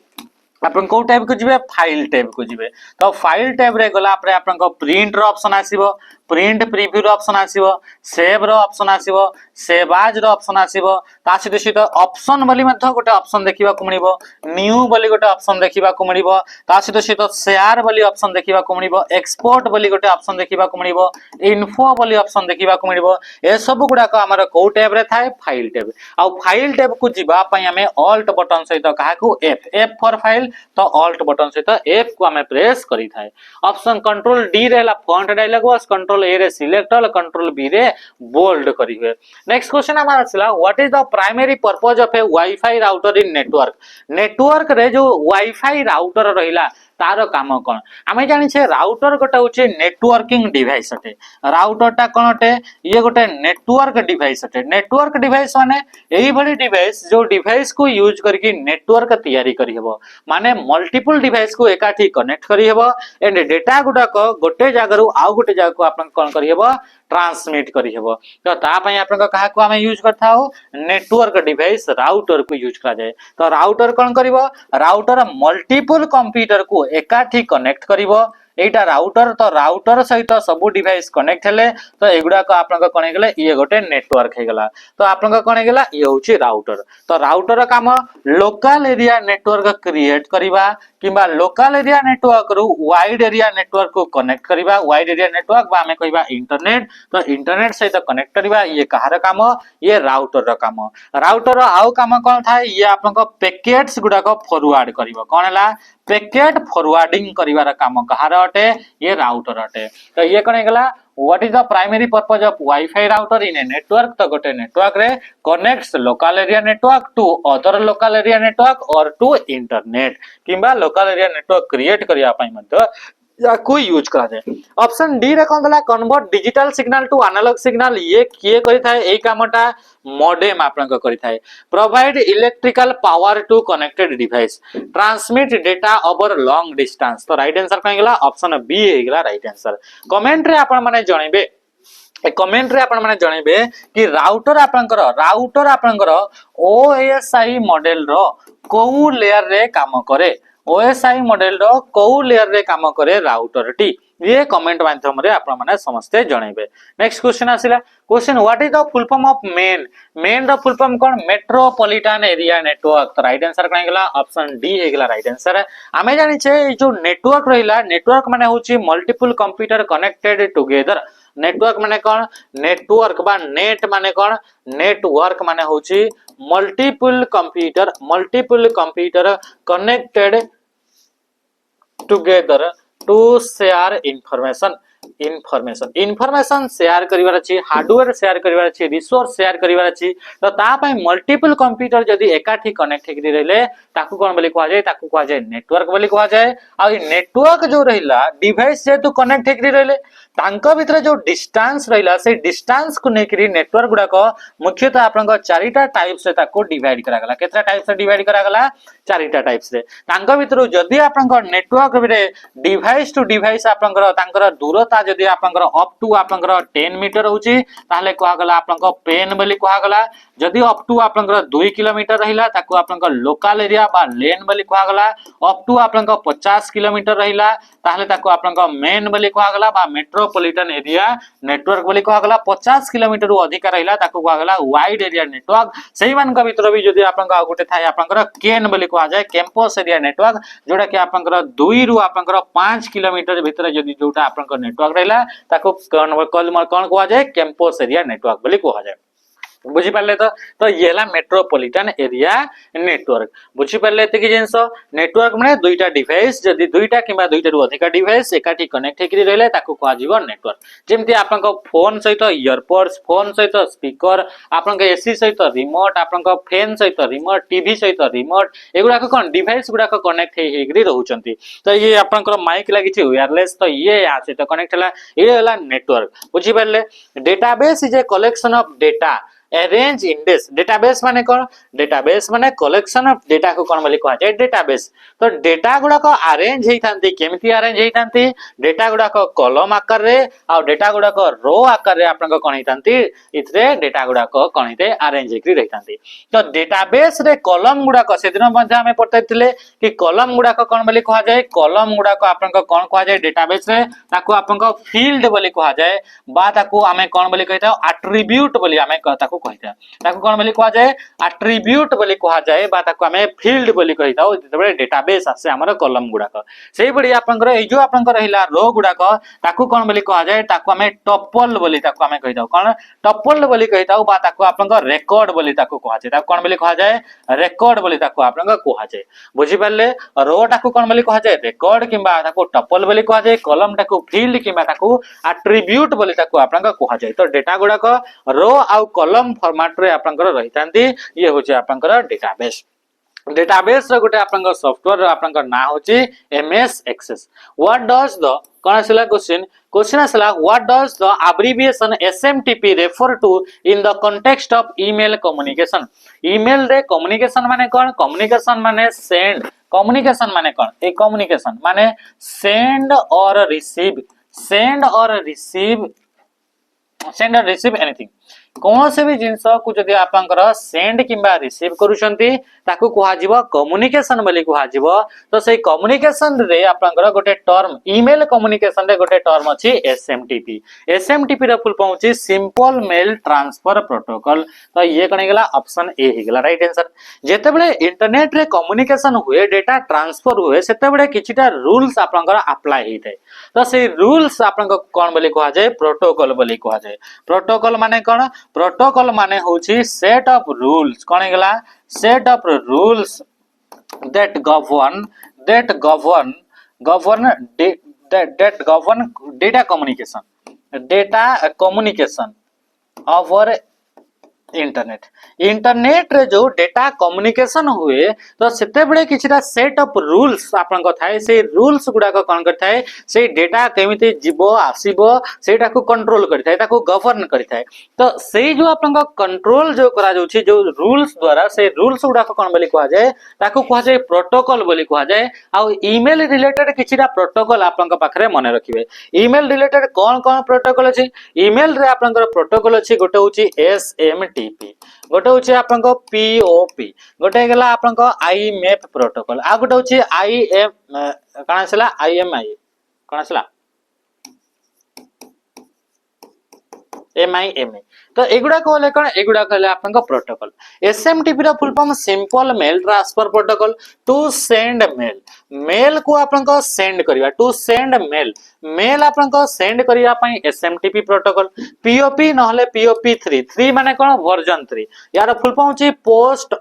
आपन को टैब को जिबे फाइल टैब को जिबे तो फाइल टैब रे गला पर आपन को प्रिंट रो ऑप्शन आसीबो प्रिंट प्रीव्यू रो ऑप्शन आसीबो सेव रो ऑप्शन आसीबो सेव एज रो ऑप्शन आसीबो ता सहित ऑप्शन बोली मध्य गोटे ऑप्शन देखिबा को मिलिबो न्यू बोली गोटे ऑप्शन देखिबा को मिलिबो ता सहित शेयर बोली ऑप्शन देखिबा को मिलिबो एक्सपोर्ट बोली गोटे ऑप्शन देखिबा को मिलिबो इन्फो बोली ऑप्शन देखिबा को मिलिबो ए सब गुडा को हमर को टैब रे थाए फाइल टैब आ फाइल टैब को जिबा पई हमें ऑल्ट बटन सहित कहा को F फॉर फाइल तो ऑल्ट बटन सहित F को हमें प्रेस करी थाए ऑप्शन कंट्रोल डी रहला font dialog box control control A रे सिलेक्ट ऑल कंट्रोल बी रे बोल्ड करी हुए। नेक्स्ट क्वेश्चन हमारा आसला what is the primary purpose of a wifi router in network. Network रे जो वाईफाई राउटर रहिला तार काम कौन आम जानी राउटर गोटे हूँ नेटवर्किंग डिवाइस अटे। राउटर टा कौन अटे ये गोटे नेटवर्क डिवाइस अटे। नेटवर्क डिवाइस माने यही भली डिवाइस जो डिवाइस को यूज करके नेटवर्क तैयारी करी हेबो माने मल्टीपल डिवाइस को एकाठी कनेक्ट करी हेबो एंड डेटा गुडाक गोटे जगह रु आउ गोटे जगह को आपन कोन करी हेबो ट्रांसमिट करी हेबो। तो ता पई आपन कहा को हमें यूज करता हो नेटवर्क डिवाइस राउटर को यूज करा जाए। तो राउटर कोन करिवो राउटर मल्टीपल कंप्यूटर को एकाठी कनेक्ट करिवो एटा राउटर। तो राउटर सहित सब डिवाइस कनेक्ट हेले तो एगुडा को आपन कोन हेगले ये गोटे नेटवर्क हे गला। तो आपन कोन हेगला ये होची राउटर। तो राउटर काम लोकल एरिया नेटवर्क क्रिएट करिवा किबा लोकल एरिया नेटवर्क रु वाइड एरिया नेटवर्क को कनेक्ट करिवा। वाइड एरिया नेटवर्क बा हमें कहिबा इंटरनेट। तो इंटरनेट सहित कनेक्ट करिवा ये कहार काम ये राउटर रो काम। राउटर आउ काम कोन थाए ये आपन को पैकेट्स गुडा को फॉरवर्ड करिवो कोन हला पैकेट फॉरवर्डिंग करिवार काम कहार अटे ये राउटर अटे। तो ये कोन हेगला what is the primary purpose of wifi router in a network. तो गोटे नेटवर्क रे connects local area network to other local area network or to internet किबा लोकल एरिया नेटवर्क क्रिएट करिया पई मध्य याको यूज करा जाए। ऑप्शन डी रे कोन दला convert digital signal to analog signal ये किए करि थाए एई कामटा मॉडेम आपन को करि थाए। Provide electrical power to connected device transmit data over long distance. तो राइट आंसर कोन गेला ऑप्शन बी हे गेला राइट आंसर। कमेंट रे आपन माने जणैबे कमेंट रे आपन माने जणैबे कि राउटर आपनकर ओएसआई मॉडल रो कोउ लेयर रे काम करे। ओएसआई मॉडल रो कोउ लेयर रे काम करे राउटर टी ये कमेंट माध्यम रे आपन माने समस्ते जणैबे। नेक्स्ट क्वेश्चन आसिला question what is the full form of MAN. MAN रो फुल फॉर्म कोन मेट्रोपॉलिटन एरिया नेटवर्क। तो राइट आंसर कोन गेला ऑप्शन डी हे गेला राइट आंसर। आमे जानि छे जो नेटवर्क रहिला नेटवर्क माने होची multiple computer connected together. Network माने कोन नेटवर्क बा नेट माने कोन नेटवर्क माने होची multiple computer connected together to share information share करिवार अछि हार्डवेयर शेयर करिवार अछि रिसोर्स शेयर करिवार अछि। तो ता पय मल्टीपल कंप्यूटर जदी एकाठी कनेक्ट हेकि रहले ताकू कोन बोली कहा जाय ताकू कहा जाय नेटवर्क बोली कहा जाय। आ ई नेटवर्क जो रहिला डिवाइस जे तो कनेक्ट हेकि रहले तांको भितर जो डिस्टेंस रहिला से डिस्टेंस को नेकरी नेटवर्क गुडा को मुख्यतः आपन चारिटा टाइप से ताको डिवाइड करा गला। केतरा टाइप से डिवाइड करा गला चारिटा टाइप से। तांको भितर जदी आपन नेटवर्क रे डिवाइस टू डिवाइस आपन तांकर दूरता जदी आपन अप टू आपन 10 मीटर होची ताले कहा गला आपन पेन बोली कहा गला। जदी अप टू आपन 2 किलोमीटर रहिला ताको आपन लोकल एरिया बा लेन बोली कहा गला। अप टू आपन 50 किलोमीटर रहिला ताले ताको आपन मेन बोली कहा गला बा मेट्रोपॉलिटन एरिया नेटवर्क बोली कहा गला। 50 किलोमीटर रु अधिक रहिला ताको कहा गला वाइड एरिया नेटवर्क। सेही मान का भितर भी जदी आपन आ गुटे थाय आपन केन बोली कहा जाय कैंपस एरिया नेटवर्क जोटा कि आपन 2 रु आपन 5 किलोमीटर भितर जदी जोटा आपन नेटवर्क रहिला ताको कोन कहा जाय कैंपस एरिया नेटवर्क बोली कहा जाय। बुझी पाले तो ये हला मेट्रोपॉलिटन एरिया नेटवर्क। बुझी पाले एतिकी जिंस नेटवर्क माने दुईटा डिवाइस जदी दुईटा किबा दुईटा रु अधिक डिवाइस एकाठी कनेक्ट हेकि रहले ताको कहा जीवो नेटवर्क। जेमति आपन फोन सहित इयरपोड्स फोन सहित स्पीकर आपन एसी सहित रिमोट आपन फैन सहित रिमोट टीवी सहित रिमोट एगुडा को कोन डिवाइस गुडा को कनेक्ट हेकि रहउचंती। तो ये आपन माइक लागि छि वायरलेस तो ये आ सहित कनेक्ट हला ये हला नेटवर्क। बुझी पाले database is a collection of data arrange index. Database माने कोन डेटाबेस माने कलेक्शन ऑफ डेटा को कोन बोली कहा जाय डेटाबेस। तो डेटा गुडा को अरेंज हेई थांती केमिति अरेंज हेई थांती डेटा गुडा को कॉलम आकार रे आ डेटा गुडा को रो आकार रे आपन को कोन हेई थांती इथरे डेटा गुडा को कोन हेते अरेंज हेकि रही थांती। तो डेटाबेस रे कॉलम गुडा को सेदिन मध्ये हमें पढिथिले कि कॉलम गुडा को कोन बोली कहा जाय कॉलम गुडा को आपन को कोन कहा जाय डेटाबेस रे ताको आपन को फील्ड बोली कहा जाय बा ताको हमें कोन बोली कहिता एट्रिब्यूट बोली हमें ताको कहिता ताको कोन बोली कहा जाए एट्रिब्यूट बोली कहा जाए बा ताको हमें फील्ड बोली कहिता जेतेबेले डेटाबेस आसे हमर कॉलम गुडाक सेही बडी आपनकर ए जो आपनकर रहिला रो गुडाक ताको कोन बोली कहा जाए ताको हमें टपल बोली ताको हमें कहिता कोन टपल बोली कहिता बा ताको आपनकर रेकॉर्ड बोली ताको कहा जाए ताको कोन बोली कहा जाए रेकॉर्ड बोली ताको आपनकर कहा जाए बुझी पाले रो टाको कोन बोली कहा जाए रेकॉर्ड किबा ताको टपल बोली कहा जाए कॉलम टाको फील्ड किबा ताको एट्रिब्यूट बोली ताको आपनकर कहा जाए तो डेटा गुडाक रो आ कॉलम फॉर्मेट रे आपनकर रहितांती ये होचे आपनकर डेटाबेस डेटाबेस रो गोटे आपनकर सॉफ्टवेयर रो आपनकर ना होची MS access what does the कोन आसला क्वेश्चन आसला what does the abbreviation SMTP refer to in the context of email communication email रे कम्युनिकेशन माने कोन कम्युनिकेशन माने सेंड कम्युनिकेशन माने कोन ए कम्युनिकेशन माने सेंड और रिसीव एनीथिंग कौन से भी जिनस को जदि आपनकर सेंड किबा रिसीव करूछंती ताकू कुहा जीवो कम्युनिकेशन बोली कुहा जीवो तो सेही कम्युनिकेशन रे आपनकर गोटे टर्म ईमेल कम्युनिकेशन रे गोटे टर्म अछि एसएमटीपी रे फुल फॉर्म अछि सिंपल मेल ट्रांसफर प्रोटोकॉल तो ये कने गेला ऑप्शन ए हे गेला राइट आंसर जेते बेले इंटरनेट रे कम्युनिकेशन हुए डेटा ट्रांसफर हुए सेते बेले किछिटा रूल्स आपनकर अप्लाई हेतै तो सेही रूल्स आपनकर कोन बोली कुहा जाय प्रोटोकॉल बोली कुहा जाय प्रोटोकॉल माने कोन प्रोटोकॉल माने होची सेट ऑफ रूल्स कोन गेला set of rules that govern data communication over internet रे जो डेटा कम्युनिकेशन हुए तो सेते बेले किछिटा सेट ऑफ रूल्स आपन को थाए से रूल्स गुडा को कोन करथाय से डेटा केमिति जीवो आसीबो सेटा को कंट्रोल करथाय ताको गवर्न करथाय तो सेही जो आपन को कंट्रोल जो करा जाउछि जो रूल्स द्वारा से रूल्स गुडा को कोन बोली कहा जाय ताको कहा जाय प्रोटोकॉल बोली कहा जाय आ ईमेल रिलेटेड किछिटा प्रोटोकॉल आपन को पाखरे मने रखिबे ईमेल रिलेटेड कोन कोन प्रोटोकॉल अछि ईमेल रे आपन को प्रोटोकॉल अछि गोटे होछि एसएमटीपी गोटे होछि आपन को पीओपी गोटे गेला आपन को आईमेप प्रोटोकॉल आ गोटे होछि आईएम काना छला आईएमआई काना छला एमआईएमई तो एगुडा कहले कोन एगुडा कहले आपन को प्रोटोकॉल एसएमटीपी रा full form simple mail transfer protocol to send mail को आपन को सेंड करिवा टू सेंड मेल आपन को सेंड करिया पई एसएमटीपी प्रोटोकॉल पीओपी नहले पीओपी 3 माने कोन वर्जन 3 यार फुल फॉर्म छि पोस्ट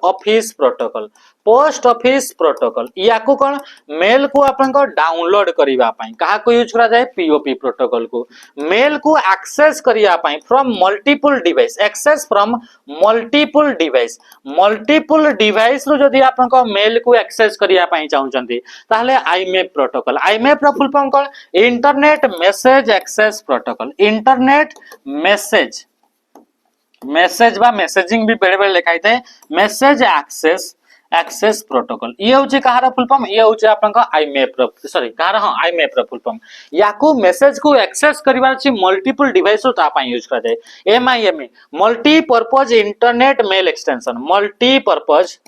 ऑफिस प्रोटोकॉल याकू कोन मेल को आपन को डाउनलोड करिवा पई कहा को यूज करा जाय पीओपी प्रोटोकॉल को मेल को एक्सेस करिया पई from multiple device access from multiple device रो जदी आपन को मेल को एक्सेस करिया पई चाहउचंती ताहले आईमेप प्रोटोकॉल आईमेप रो फुल फॉर्म कोन internet message access protocol internet message बा मैसेजिंग भी बेले बेले लिखाई थे मैसेज एक्सेस प्रोटोकॉल ये होची कहारा फुल फॉर्म ये होची आपन को आईमेप सॉरी कहारा हां आईमेप रो फुल फॉर्म याकू मैसेज को एक्सेस करिवार छी मल्टीपल डिवाइस ता पई यूज करा जाय MIME multi purpose internet mail extension multi purpose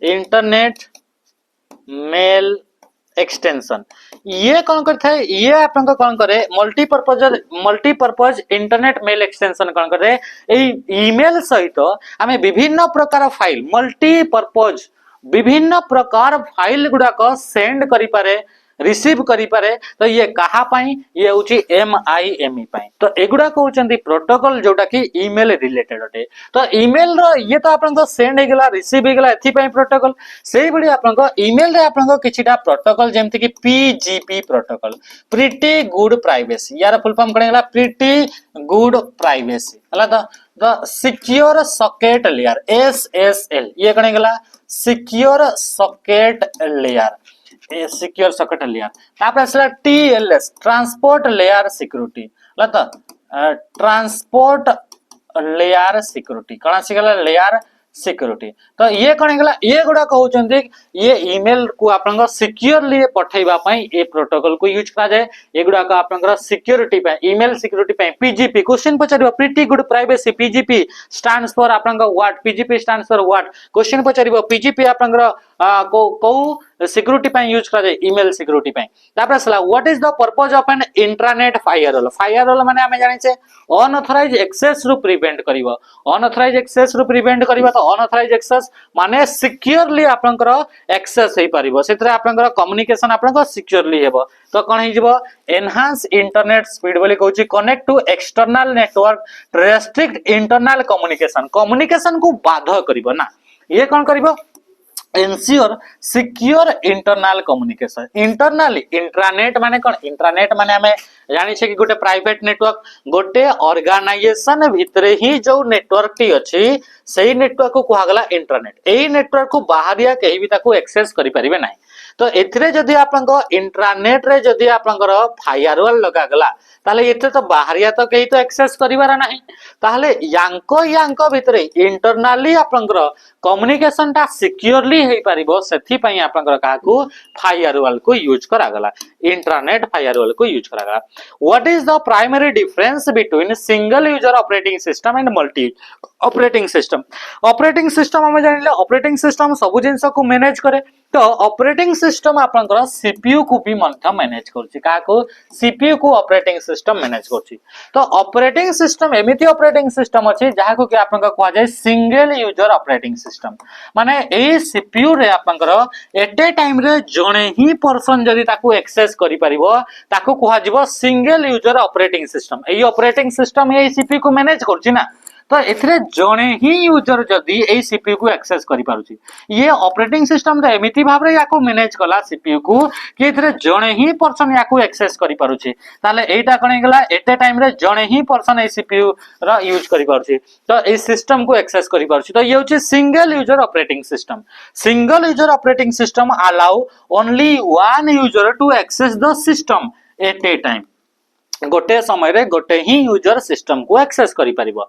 internet mail extension ये कौन करता है ये आपन को कौन करे मल्टीपर्पज इंटरनेट मेल एक्सटेंशन कौन करे ईमेल सहित आमे विभिन्न प्रकार फाइल मल्टीपर्पज विभिन्न प्रकार फाइल गुडा को सेंड करि पारे रिसीव करि पारे तो ये कहा पाई ये होची एमआईएमई पाई तो एगुडा कहउचंदी प्रोटोकॉल जोटा कि ईमेल रिलेटेड होते तो ईमेल रो ये तो आपन को सेंड हे गेला रिसीव हे गेला एथि पाई प्रोटोकॉल सेही बडी आपन को ईमेल रे आपन को किछिटा प्रोटोकॉल जेमति कि PGP protocol pretty good privacy यार फुल फॉर्म कने गेला प्रीटी गुड प्राइवेसी हला the secure socket layer SSL ये कने गेला secure socket layer secure socket layer तापर असला टीएलएस ट्रांसपोर्ट लेयर सिक्योरिटी लता ट्रांसपोर्ट लेयर सिक्योरिटी कणा सिगला लेयर सिक्योरिटी तो ये कण गेला ये गुडा कहउचंदी ये ईमेल को आपन सिक्योरली पठैबा पई ए प्रोटोकॉल को यूज करा जाय ए गुडा का आपन सिक्योरिटी पे ईमेल सिक्योरिटी पे पीजीपी क्वेश्चन पचारिबो pretty good privacy PGP stands for आपन what PGP stands for what question पचारिबो पीजीपी आपन को सिक्योरिटी पे यूज करा जाय ईमेल सिक्योरिटी पे तापर सला what is the purpose of an intranet firewall firewall माने हमें जानि छे अनऑथराइज एक्सेस रु प्रिवेंट करिवो अनऑथराइज एक्सेस रु प्रिवेंट करिवो तो अनऑथराइज एक्सेस माने सिक्योरली आपनकर एक्सेस हे परिबो सेतरे आपनकर कम्युनिकेशन आपनकर सिक्योरली हेबो तो कोन हे जिवो एनहांस इंटरनेट स्पीड बोली कहूची connect to external network restrict internal communication को बाधा करिवो ना ये कोन करिवो ensure secure internal communication internally intranet माने कोन इंट्रानेट माने हमें जानि छै कि गोटे प्राइवेट नेटवर्क गोटे ऑर्गेनाइजेशन भितरे ही जो नेटवर्क टी अछि सेही नेटवर्क को कहा गला इंटरनेट एही नेटवर्क को बाहरिया कहि भी ताको एक्सेस करि परिबे नाही तो एथिरे जदि आपनको इंट्रानेट रे जदि आपनकर फायरवॉल लगा गला ताले एते तो बाहरिया तो कहि तो एक्सेस करिवार नाही ताले यांको भितरे इंटरनली आपनकर कम्युनिकेशन ता सिक्योरली हे परिबो सेथि पई आपनकर काकू फायरवॉल को यूज करा गला इंट्रानेट फायरवॉल को यूज करा गला what is the primary difference between single user operating system and multi operating system हम जानिले ऑपरेटिंग सिस्टम सब जिंस को मैनेज करे तो ऑपरेटिंग सिस्टम आपनकर सीपीयू को भी मध्य मैनेज करछि काको सीपीयू को ऑपरेटिंग सिस्टम मैनेज करछि तो ऑपरेटिंग सिस्टम एमिति ऑपरेटिंग सिस्टम अछि जहा को कि आपनका कहआ जाय सिंगल यूजर ऑपरेटिंग सिस्टम माने ए सीपीयू रे आपनकर एट ए टाइम रे जणे ही पर्सन जदी ताको एक्सेस करि परिबो ताको कहआ जिवो सिंगल यूजर ऑपरेटिंग सिस्टम ए ऑपरेटिंग सिस्टम ए सीपीयू को मैनेज करछि ना तो एथिरे जणे ही यूजर जदी ए सीपीयू को एक्सेस करि पारुछि ये ऑपरेटिंग सिस्टम रे एमिति भाबरे याको मैनेज कला सीपीयू को कि एथिरे जणे ही पर्सन याको एक्सेस करि पारुछि ताले एटा कोन गेला एट ए टाइम रे जणे ही पर्सन ए सीपीयू रा यूज करि पारुछि तो ए सिस्टम को एक्सेस करि पारुछि तो ये होछि single user operating system allow only one user to access the system at a time गोटे समय रे गोटे ही यूजर सिस्टम को एक्सेस करि परिबो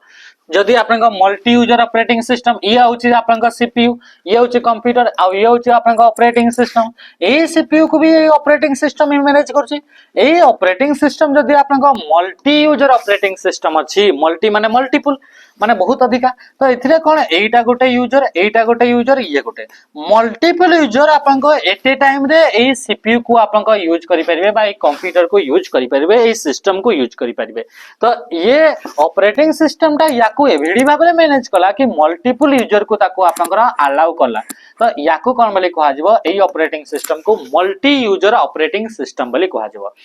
जदि आपनका मल्टी यूजर ऑपरेटिंग सिस्टम ये होछि आपनका सीपीयू ये होछि कंप्यूटर आ ये होछि आपनका ऑपरेटिंग सिस्टम ए सीपीयू को भी ऑपरेटिंग सिस्टम ही मैनेज करछि ए ऑपरेटिंग सिस्टम जदि आपनका मल्टी यूजर ऑपरेटिंग सिस्टम अछि मल्टी माने मल्टीपल माने बहुत अधिका तो एथिरे कोन एटा गोटे यूजर ये गोटे मल्टीपल यूजर आपनका एट ए टाइम रे ए सीपीयू को आपनका यूज करि परिबे बा ए कंप्यूटर को यूज करि परिबे ए सिस्टम को यूज करि परिबे तो ये ऑपरेटिंग सिस्टम टा याकू एभिडी भाबरे मैनेज कला कि मल्टीपल यूजर को ताको आपनका अलाउ कला तो याकू कोन बोली कहा जिवो ए ऑपरेटिंग सिस्टम को मल्टी यूजर ऑपरेटिंग सिस्टम बोली कहा जिवो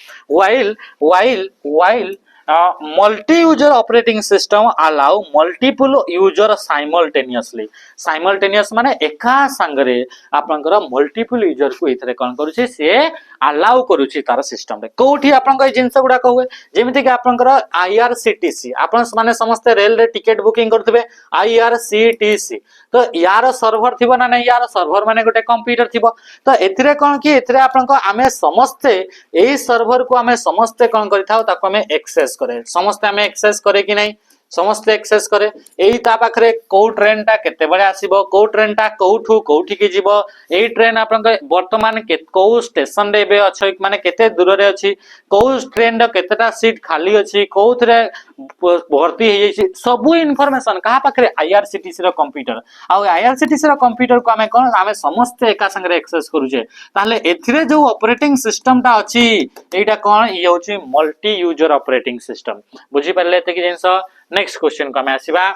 while multi user operating system allow multiple user simultaneous माने एका संगरे आपनकर मल्टीपल यूजर को इथरे कोन करूछि से अलाउ करूछि तार सिस्टम रे कोठी आपनकर जिंस गुडा कहवे जेमिति कि आपनकर आईआरसीटीसी आपन माने समस्त रेल रे टिकट बुकिंग करथबे आईआरसीटीसी तो यार सर्वर थिबो ना नै यार सर्वर माने गोटे कंप्यूटर थिबो तो एथिरे कोन कि एथिरे आपनकर आमे समस्त एई सर्वर को आमे समस्त कोन करिथाउ ताको आमे एक्सेस करे समस्त आमे एक्सेस करे कि नै समस्त एक्सेस करे एई ता पाखरे को ट्रेन टा केते बळे आसीबो को ट्रेन टा कोठू कोठी के जीवो एई ट्रेन आपन वर्तमान के को स्टेशन रे बे अछि माने केते दूर रे अछि को ट्रेन रो केतेटा सीट खाली अछि कोथरे भर्ती हे जैछि सब इन्फॉर्मेशन कहा पाखरे आईआरसीटीसी रो कंप्यूटर आ आईआरसीटीसी रो कंप्यूटर को आमे कोन आमे समस्त एका संग रे एक्सेस करूजे ताले एथिरे जो ऑपरेटिंग सिस्टम टा अछि एटा कोन इ होछि मल्टी यूजर ऑपरेटिंग सिस्टम बुझी परले एते कि जिंस नेक्स्ट क्वेश्चन को आसीबा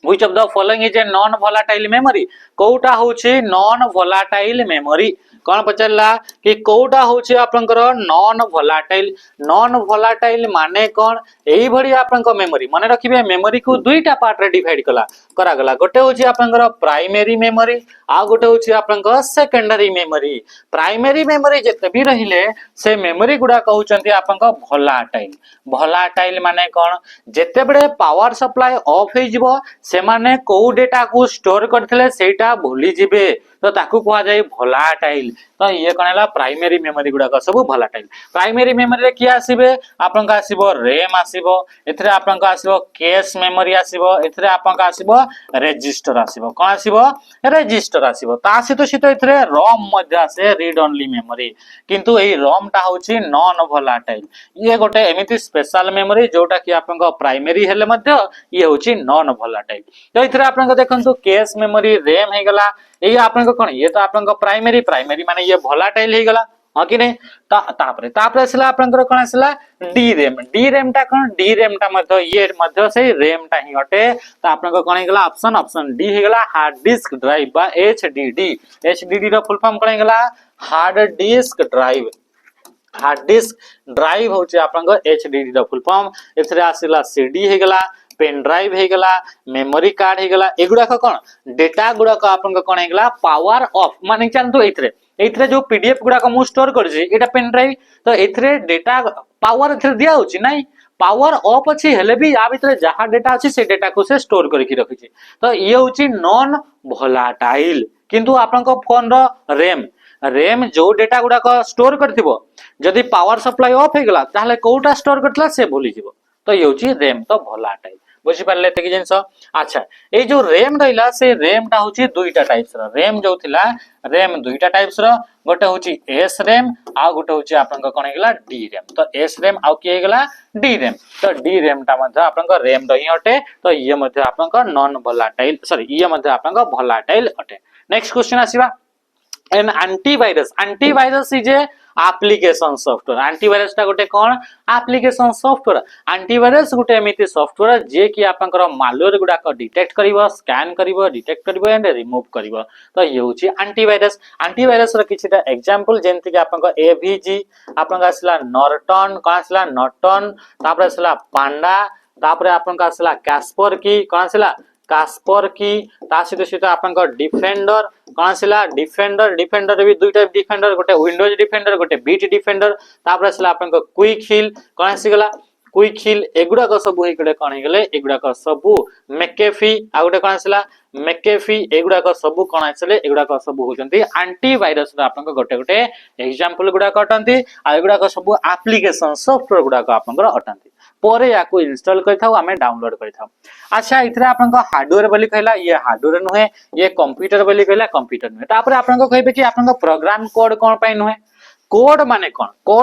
which of the following is a non volatile memory कोटा होछि नॉन वोलेटाइल मेमोरी कोन पचला कि कोटा होछि आपनकर नॉन वोलेटाइल माने कोन एई भडी आपनकर मेमोरी माने रखिबे मेमोरी को दुईटा पार्ट रे डिवाइड करा गला गोटे होछि आपनकर प्राइमरी मेमोरी आ गोटे होछि आपनकर सेकेंडरी मेमोरी प्राइमरी मेमोरी जते भी रहिले से मेमोरी गुडा कहउचंती आपनकर वोलेटाइल माने कोन जते बडे पावर सप्लाई ऑफ हे जिवो से माने को डेटा को स्टोर करथिले सेटा भूली जिवे तो ताकू कहा जाय वोलेटाइल तो ये कोन हला प्राइमरी मेमोरी गुडा का सब वोलेटाइल प्राइमरी मेमोरी रे किया आसीबे आपन का आसीबो रैम आसीबो एथरे आपन का आसीबो कैश मेमोरी आसीबो एथरे आपन का आसीबो रजिस्टर आसीबो कोन आसीबो रजिस्टर आसीबो ता सहित एथरे रोम मध्य आसे रीड ओनली मेमोरी किंतु एई रोम टा होची नॉन वोलेटाइल ये गोटे एमिति स्पेशल मेमोरी जोटा कि आपन का प्राइमरी हेले मध्य ये होची नॉन वोलेटाइल तो एथरे आपन का देखंतु कैश मेमोरी रैम हे गला ये आपन को कोन ये तो आपन को प्राइमरी माने ये भोलाटाइल हे गला हां कि नहीं तापरे तापरे आसला आपनकर कोन आसला डी रैम टा कोन डी रैम टा मध्य ये मध्य से रैम टा ही अटे तो आपनकर कोन हे गला ऑप्शन डी हे गला हार्ड डिस्क ड्राइव बा एचडीडी रो फुल फॉर्म कोन हे गला हार्ड डिस्क ड्राइव होचे आपनकर एचडीडी रो फुल फॉर्म एथरे आसला सीडी हे गला पेन ड्राइव हे गला मेमोरी कार्ड हे गला एगुडा कोन डेटा गुडा को आपनकर कोन हे गला पावर ऑफ माने जानतो एथरे जो पीडीएफ गुडा को मु स्टोर कर छी एटा पेन ड्राइव तो एथरे डेटा पावर एथरे दिया होची नै पावर ऑफ अछि हेले भी आ भितरे जहा डेटा अछि से डेटा को से स्टोर करके रखि छी तो ये होची नॉन वोलाटाइल किंतु आपनका फोन रो रैम जो डेटा गुडा को स्टोर करथिबो जदी पावर सप्लाई ऑफ हे गला ताले कोटा स्टोर करतला से भूली जिवो तो ये होची रैम तो वोलाटाइल बुझि पारले ते कि जिंस अच्छा ए जो रैम रहिला से रैम टा होची दुईटा टाइप्स रो रैम जो थिला रैम दुईटा टाइप्स रो गोटे होची एस रैम आ गोटे होची आपनका कोन हेगला डी रैम तो एस रैम आ कि हेगला डी रैम तो डी रैम टा मध्ये आपनका रैम रही अटे तो ये मध्ये आपनका नॉन वोलाटाइल सॉरी ये मध्ये आपनका वोलाटाइल अटे नेक्स्ट क्वेश्चन आसीबा an antivirus is a application software antivirus टा गोटे कोन एप्लिकेशन सॉफ्टवेयर एंटीवायरस गोटे एमिति सॉफ्टवेयर जे कि आपनकर मालवेयर गुडा को डिटेक्ट करिवो स्कैन करिवो डिटेक्ट करिवो एंड रिमूव करिवो तो ये होची एंटीवायरस रो किछटा एग्जांपल जेंति कि आपनकर एवीजी आपनका आसला नॉर्टन कोन आसला नॉर्टन तापर आसला पांडा तापर आपनका आसला कैस्पर की कोन आसला कास्पर की सहित आपनका डिफेंडर कोन आसला डिफेंडर भी दुई टाइप डिफेंडर गोटे विंडोज डिफेंडर गोटे बीट डिफेंडर तापर आसला आपनका क्विक हिल कोन आसीगला क्विक हिल एगुडा को सब हेकडे कोन हेगले एगुडा को सब मैकेफी आ गोटे कोन आसला मैकेफी एगुडा को सब कोन आसले एगुडा को सब होचंती एंटीवायरस रा आपनका गोटे गोटे एग्जांपल गुडा कटंती आ एगुडा को सब एप्लीकेशन सॉफ्टवेयर गुडा को आपनका अटंती परे याको इंस्टॉल करथाउ आमे डाउनलोड करथाउ अच्छा इथरा आपनका हार्डवेयर बोली कहला ये हार्डवेयर नुहे ये कंप्यूटर बोली कहला कंप्यूटर नुहे तापर आपनका कहबे कि आपनका प्रोग्राम कोड कोन पय नुहे कोड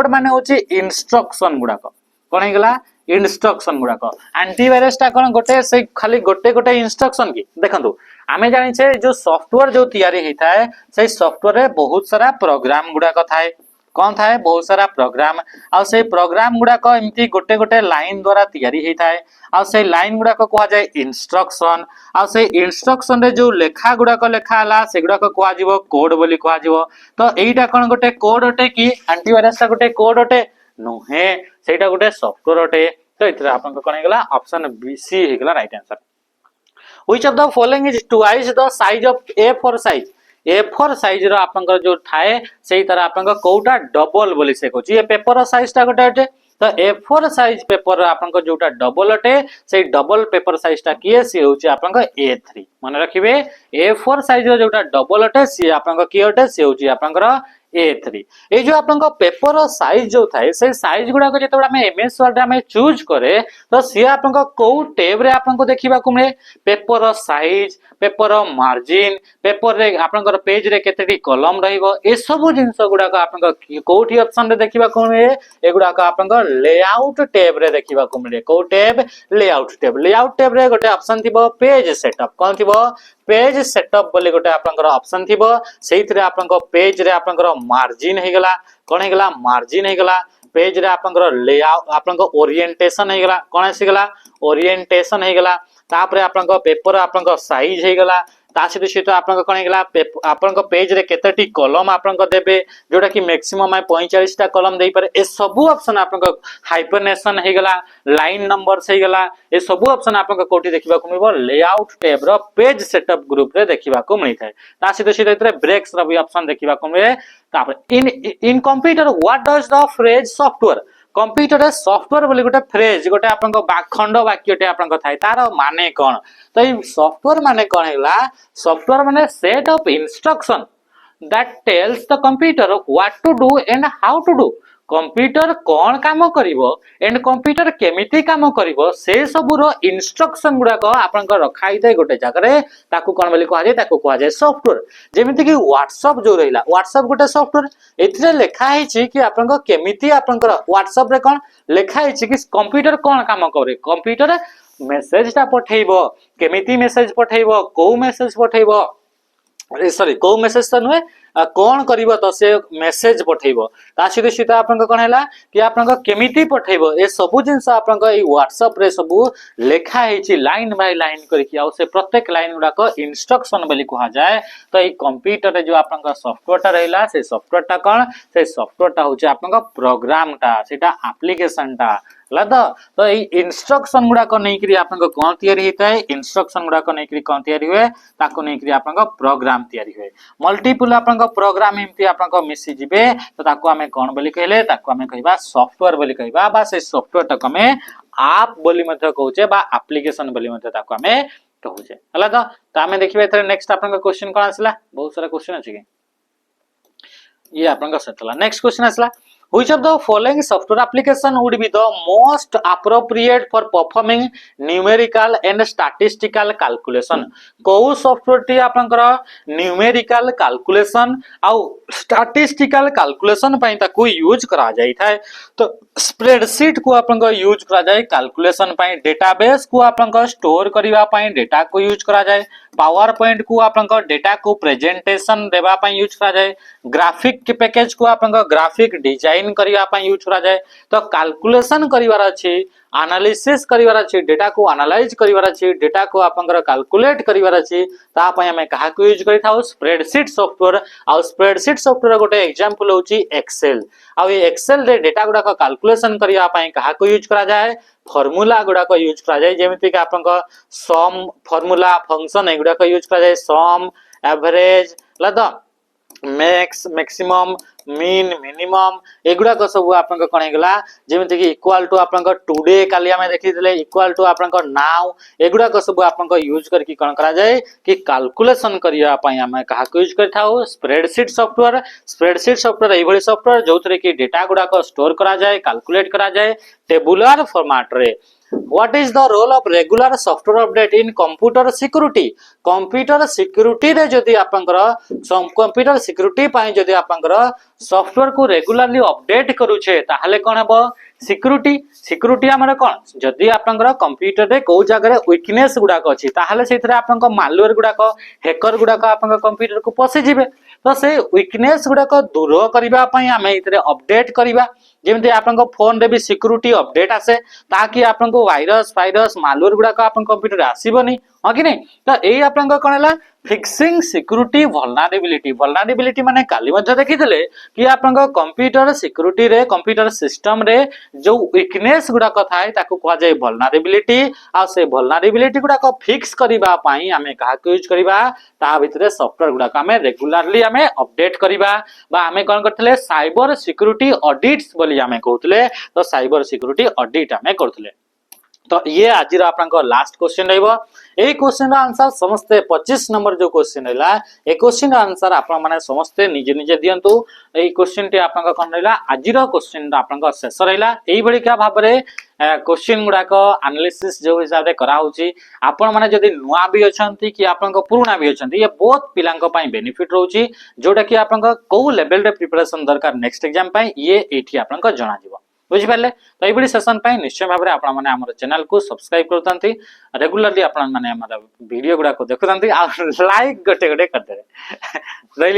माने होची इंस्ट्रक्शन गुडा कोन हेगला इंस्ट्रक्शन गुडा एंटीवायरस ता कोन गोटे से खाली गोटे इंस्ट्रक्शन की देखंतु आमे जानि छे जो सॉफ्टवेयर जो तैयारी हेताय से सॉफ्टवेयर रे बहुत सारा प्रोग्राम गुडा थाए कौन थाए बहुत सारा प्रोग्राम आ से प्रोग्राम गुडा को एमती गोटे गोटे लाइन द्वारा तैयारी हेताय आ से लाइन गुडा को कहा जाय इंस्ट्रक्शन आ से इंस्ट्रक्शन रे जो लेखा गुडा को लेखा हला से गुडा को कहा जीवो कोड बोली कहा जीवो तो एईटा कोन गोटे कोड अटे की एंटीवायरस ता गोटे कोड अटे नोहे सेटा गोटे सॉफ्टवेयर अटे तो इतरा आपन को कोन हेगला ऑप्शन बी सी हेगला right answer which of the following is twice the size of A4 size A4 size रो आपनकर जो थाए सेही तरह आपनका कोटा डबल बोली से कहछि ए पेपर साइज ता गोटे अटे तो A4 साइज पेपर आपनका जोटा डबल अटे से डबल पेपर साइज ता किए से होछि आपनका A3 मन रखिबे A4 साइज रो जोटा डबल अटे से आपनका की अटे से होछि आपनकर A3 ए जो आपनका पेपर साइज जो थाए से साइज गुडा को जेतबे हम एमएस वर्ड में चूज करे तो सी आपनका को टैब रे आपनको देखिबा को मिले paper size paper margin paper रे आपनकर पेज रे केतेटी कॉलम रहइबो ए सब जिंस गुडा को आपनका कोठी ऑप्शन रे देखिबा को मिले एगुडा को आपनका लेआउट टैब रे देखिबा को मिले को टैब लेआउट टैब रे गोटे ऑप्शन थिबो पेज सेटअप कोन थिबो पेज सेटअप बोले गोटे आपनकर ऑप्शन थिबो सेहितरे आपनकर पेज रे आपनकर मार्जिन हेगला कोन हेगला मार्जिन हेगला पेज रे आपनकर लेआउट आपनकर ओरिएंटेशन हेगला कोन आसीगला ओरिएंटेशन हेगला तापरे आपनकर पेपर आपनकर साइज हेगला तासित सहित आपन कोन हेगला आपन पेज रे केतेटी कॉलम आपन देबे जोटा कि मैक्सिमम 45 टा कॉलम देई पारे ए सब ऑप्शन आपन हाइपरनेशन हेगला लाइन नंबर्स हेगला ए सब ऑप्शन आपन कोठी देखिबा को मिबो लेआउट टैब रो पेज सेटअप ग्रुप रे देखिबा को मिली थाए तासित सहित एतरे ब्रेक्स रो भी ऑप्शन देखिबा को मिले तापर इन computer what does the phrase software computer software बोली गोटे फ्रेज गोटे आपन खंड वाक्यटे आपन थाए तार माने कोन तो ई सॉफ्टवेयर माने कोन हेला सॉफ्टवेयर माने set of instruction that tells the computer what to do and how to do computer कोन काम करिवो एंड कंप्यूटर केमिति काम करिवो से सब रो इंस्ट्रक्शन गुडा को आपन रखाई दे गोटे जगह रे ताकू कोन बोली कहा जाय ताकू कहा जाय सॉफ्टवेयर जेमिति कि व्हाट्सएप जो रहिला व्हाट्सएप गोटे सॉफ्टवेयर एथिरे लेखा हिची कि आपन केमिति आपन व्हाट्सएप रे कोन लेखा हिची कि कंप्यूटर कोन काम करे कंप्यूटर मेसेज ता पठेइबो केमिति मेसेज पठेइबो को मेसेज पठेइबो सॉरी को मेसेज त नुहे कौन करिवो तो से मेसेज पठेइबो ता सहित सहित आपन कोन हैला कि आपन केमिति पठेइबो ए सब जिंस आपन ए व्हाट्सएप रे सब लेखा हेछि लाइन बाय लाइन करके आ से प्रत्येक लाइन गुडा को इंस्ट्रक्शन बोली कहा जाए। तो ए कंप्यूटर रे जो आपन सॉफ्टवेयर टा रहला से सॉफ्टवेयर टा कोन से सॉफ्टवेयर टा होछि आपन प्रोग्राम टा सेटा एप्लीकेशन टा तो इंस्ट्रक्शन गुडा को नहीं करी आपन कोन तैयारी होता है इंस्ट्रक्शन गुडा को नहीं करी कोन तैयारी हुए ताको नहीं करी आपन प्रोग्राम तैयारी हुए मल्टीपल आपन प्रोग्राम एमती आपन मिसी जिवे तो ताको हमें कोन बोली कहले ताको हमें कहबा सॉफ्टवेयर बोली कहबा बा से सॉफ्टवेयर तक हमें ऐप बोली मध्य कहउचे बा एप्लीकेशन बोली मध्य ताको हमें कहउचे हला तो हमें देखिबे एथरे नेक्स्ट आपन क्वेश्चन कोन आसला बहुत सारा क्वेश्चन अछि के ये आपन सेटला नेक्स्ट क्वेश्चन आसला Which of the following software application would be the most appropriate for performing numerical and statistical calculation? को सॉफ्टवेयर टी आपनकर न्यूमेरिकल कैलकुलेशन आउ स्टैटिस्टिकल कैलकुलेशन पई ताकू यूज करा जाई थाए। तो स्प्रेडशीट को आपनकर यूज करा जाए कैलकुलेशन पई डेटाबेस को आपनकर स्टोर करिवा पई डेटा को यूज करा जाए पावर पॉइंट को आपनकर डेटा को प्रेजेंटेशन देवा पई यूज करा जाए ग्राफिक के पैकेज को आपनकर ग्राफिक डिजाइन करिवा पई यूज करा जाए। तो कैलकुलेशन करिवार अछि एनालिसिस करिवार अछि डेटा को एनालाइज करिवार अछि डेटा को आपनकर कैलकुलेट करिवार अछि ता पई हमें कहा को यूज करि थाउ स्प्रेडशीट सॉफ्टवेयर आ स्प्रेडशीट सॉफ्टवेयर गोटे एग्जांपल होछि एक्सेल आ ये एक्सेल रे डेटा गुडा को कैलकुलेशन करिवा पई कहा को यूज करा जाए फॉर्मूला गुडा को यूज करा जाए जेमिति कि आपनकर सम फॉर्मूला फंक्शन एगुडा को यूज करा जाए सम एवरेज लदा मैक्स मैक्सिमम मीन मिनिमम एगुडा को सब आपन कोन हेगला जेमिति कि इक्वल टू आपन टुडे काली हमें देखिथिले इक्वल टू आपन नाउ एगुडा को सब आपन यूज करके कोन करा जाए कि कैलकुलेशन करिया पई हमें कहा को यूज करथाउ स्प्रेडशीट सॉफ्टवेयर एई भली सॉफ्टवेयर जोथरे कि डेटा गुडा को स्टोर करा जाए कैलकुलेट करा जाए टेबुलर फॉर्मेट रे। What is the role of regular software update in computer security? Computer security रे जदि आपनकर कंप्यूटर सिक्योरिटी पाई जदि आपनकर सॉफ्टवेयर को रेगुलरली अपडेट करूछे ताहले कोन हबो सिक्योरिटी हमर कोन जदि आपनकर कंप्यूटर रे को जगह रे वीकनेस गुडा को अछि ताहले सेथरे आपनकर मालवेयर गुडा को हैकर गुडा को आपनकर कंप्यूटर को पसि जिवे तो से वीकनेस गुडा को दूर करिवा पई हमें इतरे अपडेट करिवा जेमते आपनकर फोन रे भी सिक्योरिटी अपडेट आसे ताकि आपनको वायरस मालवेयर गुडा को आपन कंप्यूटर रे आसीबनी ह कि नहीं। तो एई आपनकर कोन हला फिक्सिंग सिक्योरिटी वल्नरेबिलिटी माने काली मध्य देखिथिले कि आपनकर कंप्यूटर सिक्योरिटी रे कंप्यूटर सिस्टम रे जो वीकनेस गुडा को थाए ताको कहा जाय वल्नरेबिलिटी आ से वल्नरेबिलिटी गुडा को फिक्स करिवा पई हमें कहा को यूज करिवा ता भितरे सॉफ्टवेयर गुडा को हमें रेगुलरली हमें अपडेट करिवा बा हमें कोन करथले साइबर सिक्योरिटी ऑडिट्स बोली हमें कहउतले। तो साइबर सिक्योरिटी ऑडिट हमें करथले। तो ये आज लास्ट क्वेश्चन रहइबो ए क्वेश्चन रा आंसर समस्त 25 नंबर जो क्वेश्चन रहला ए क्वेश्चन रा आंसर आपन माने समस्त निजे निजे दियंतु ए क्वेश्चन टी आपन कोन रहला आज रो क्वेश्चन रा आपन शेष रहला एई बळी का भाबरे क्वेश्चन गुडा को एनालिसिस जो हिसाब रे करा होची आपन माने जदी नुआ भी अछंती कि आपन को पुराना भी अछंती ये बहुत पिलांको पई बेनिफिट रहउची जोटा कि आपन को लेवल रे प्रिपरेशन दरकार नेक्स्ट एग्जाम पई ये एठी आपन को जणा जिवो बुझि पाले। तो एई बडी सेशन पई निश्चय भाबरे आपन माने हमर चैनल को सब्सक्राइब करतंती रेगुलरली आपन माने हमर वीडियो गुडा को देखतंती आ लाइक गटे गटे कर दे रही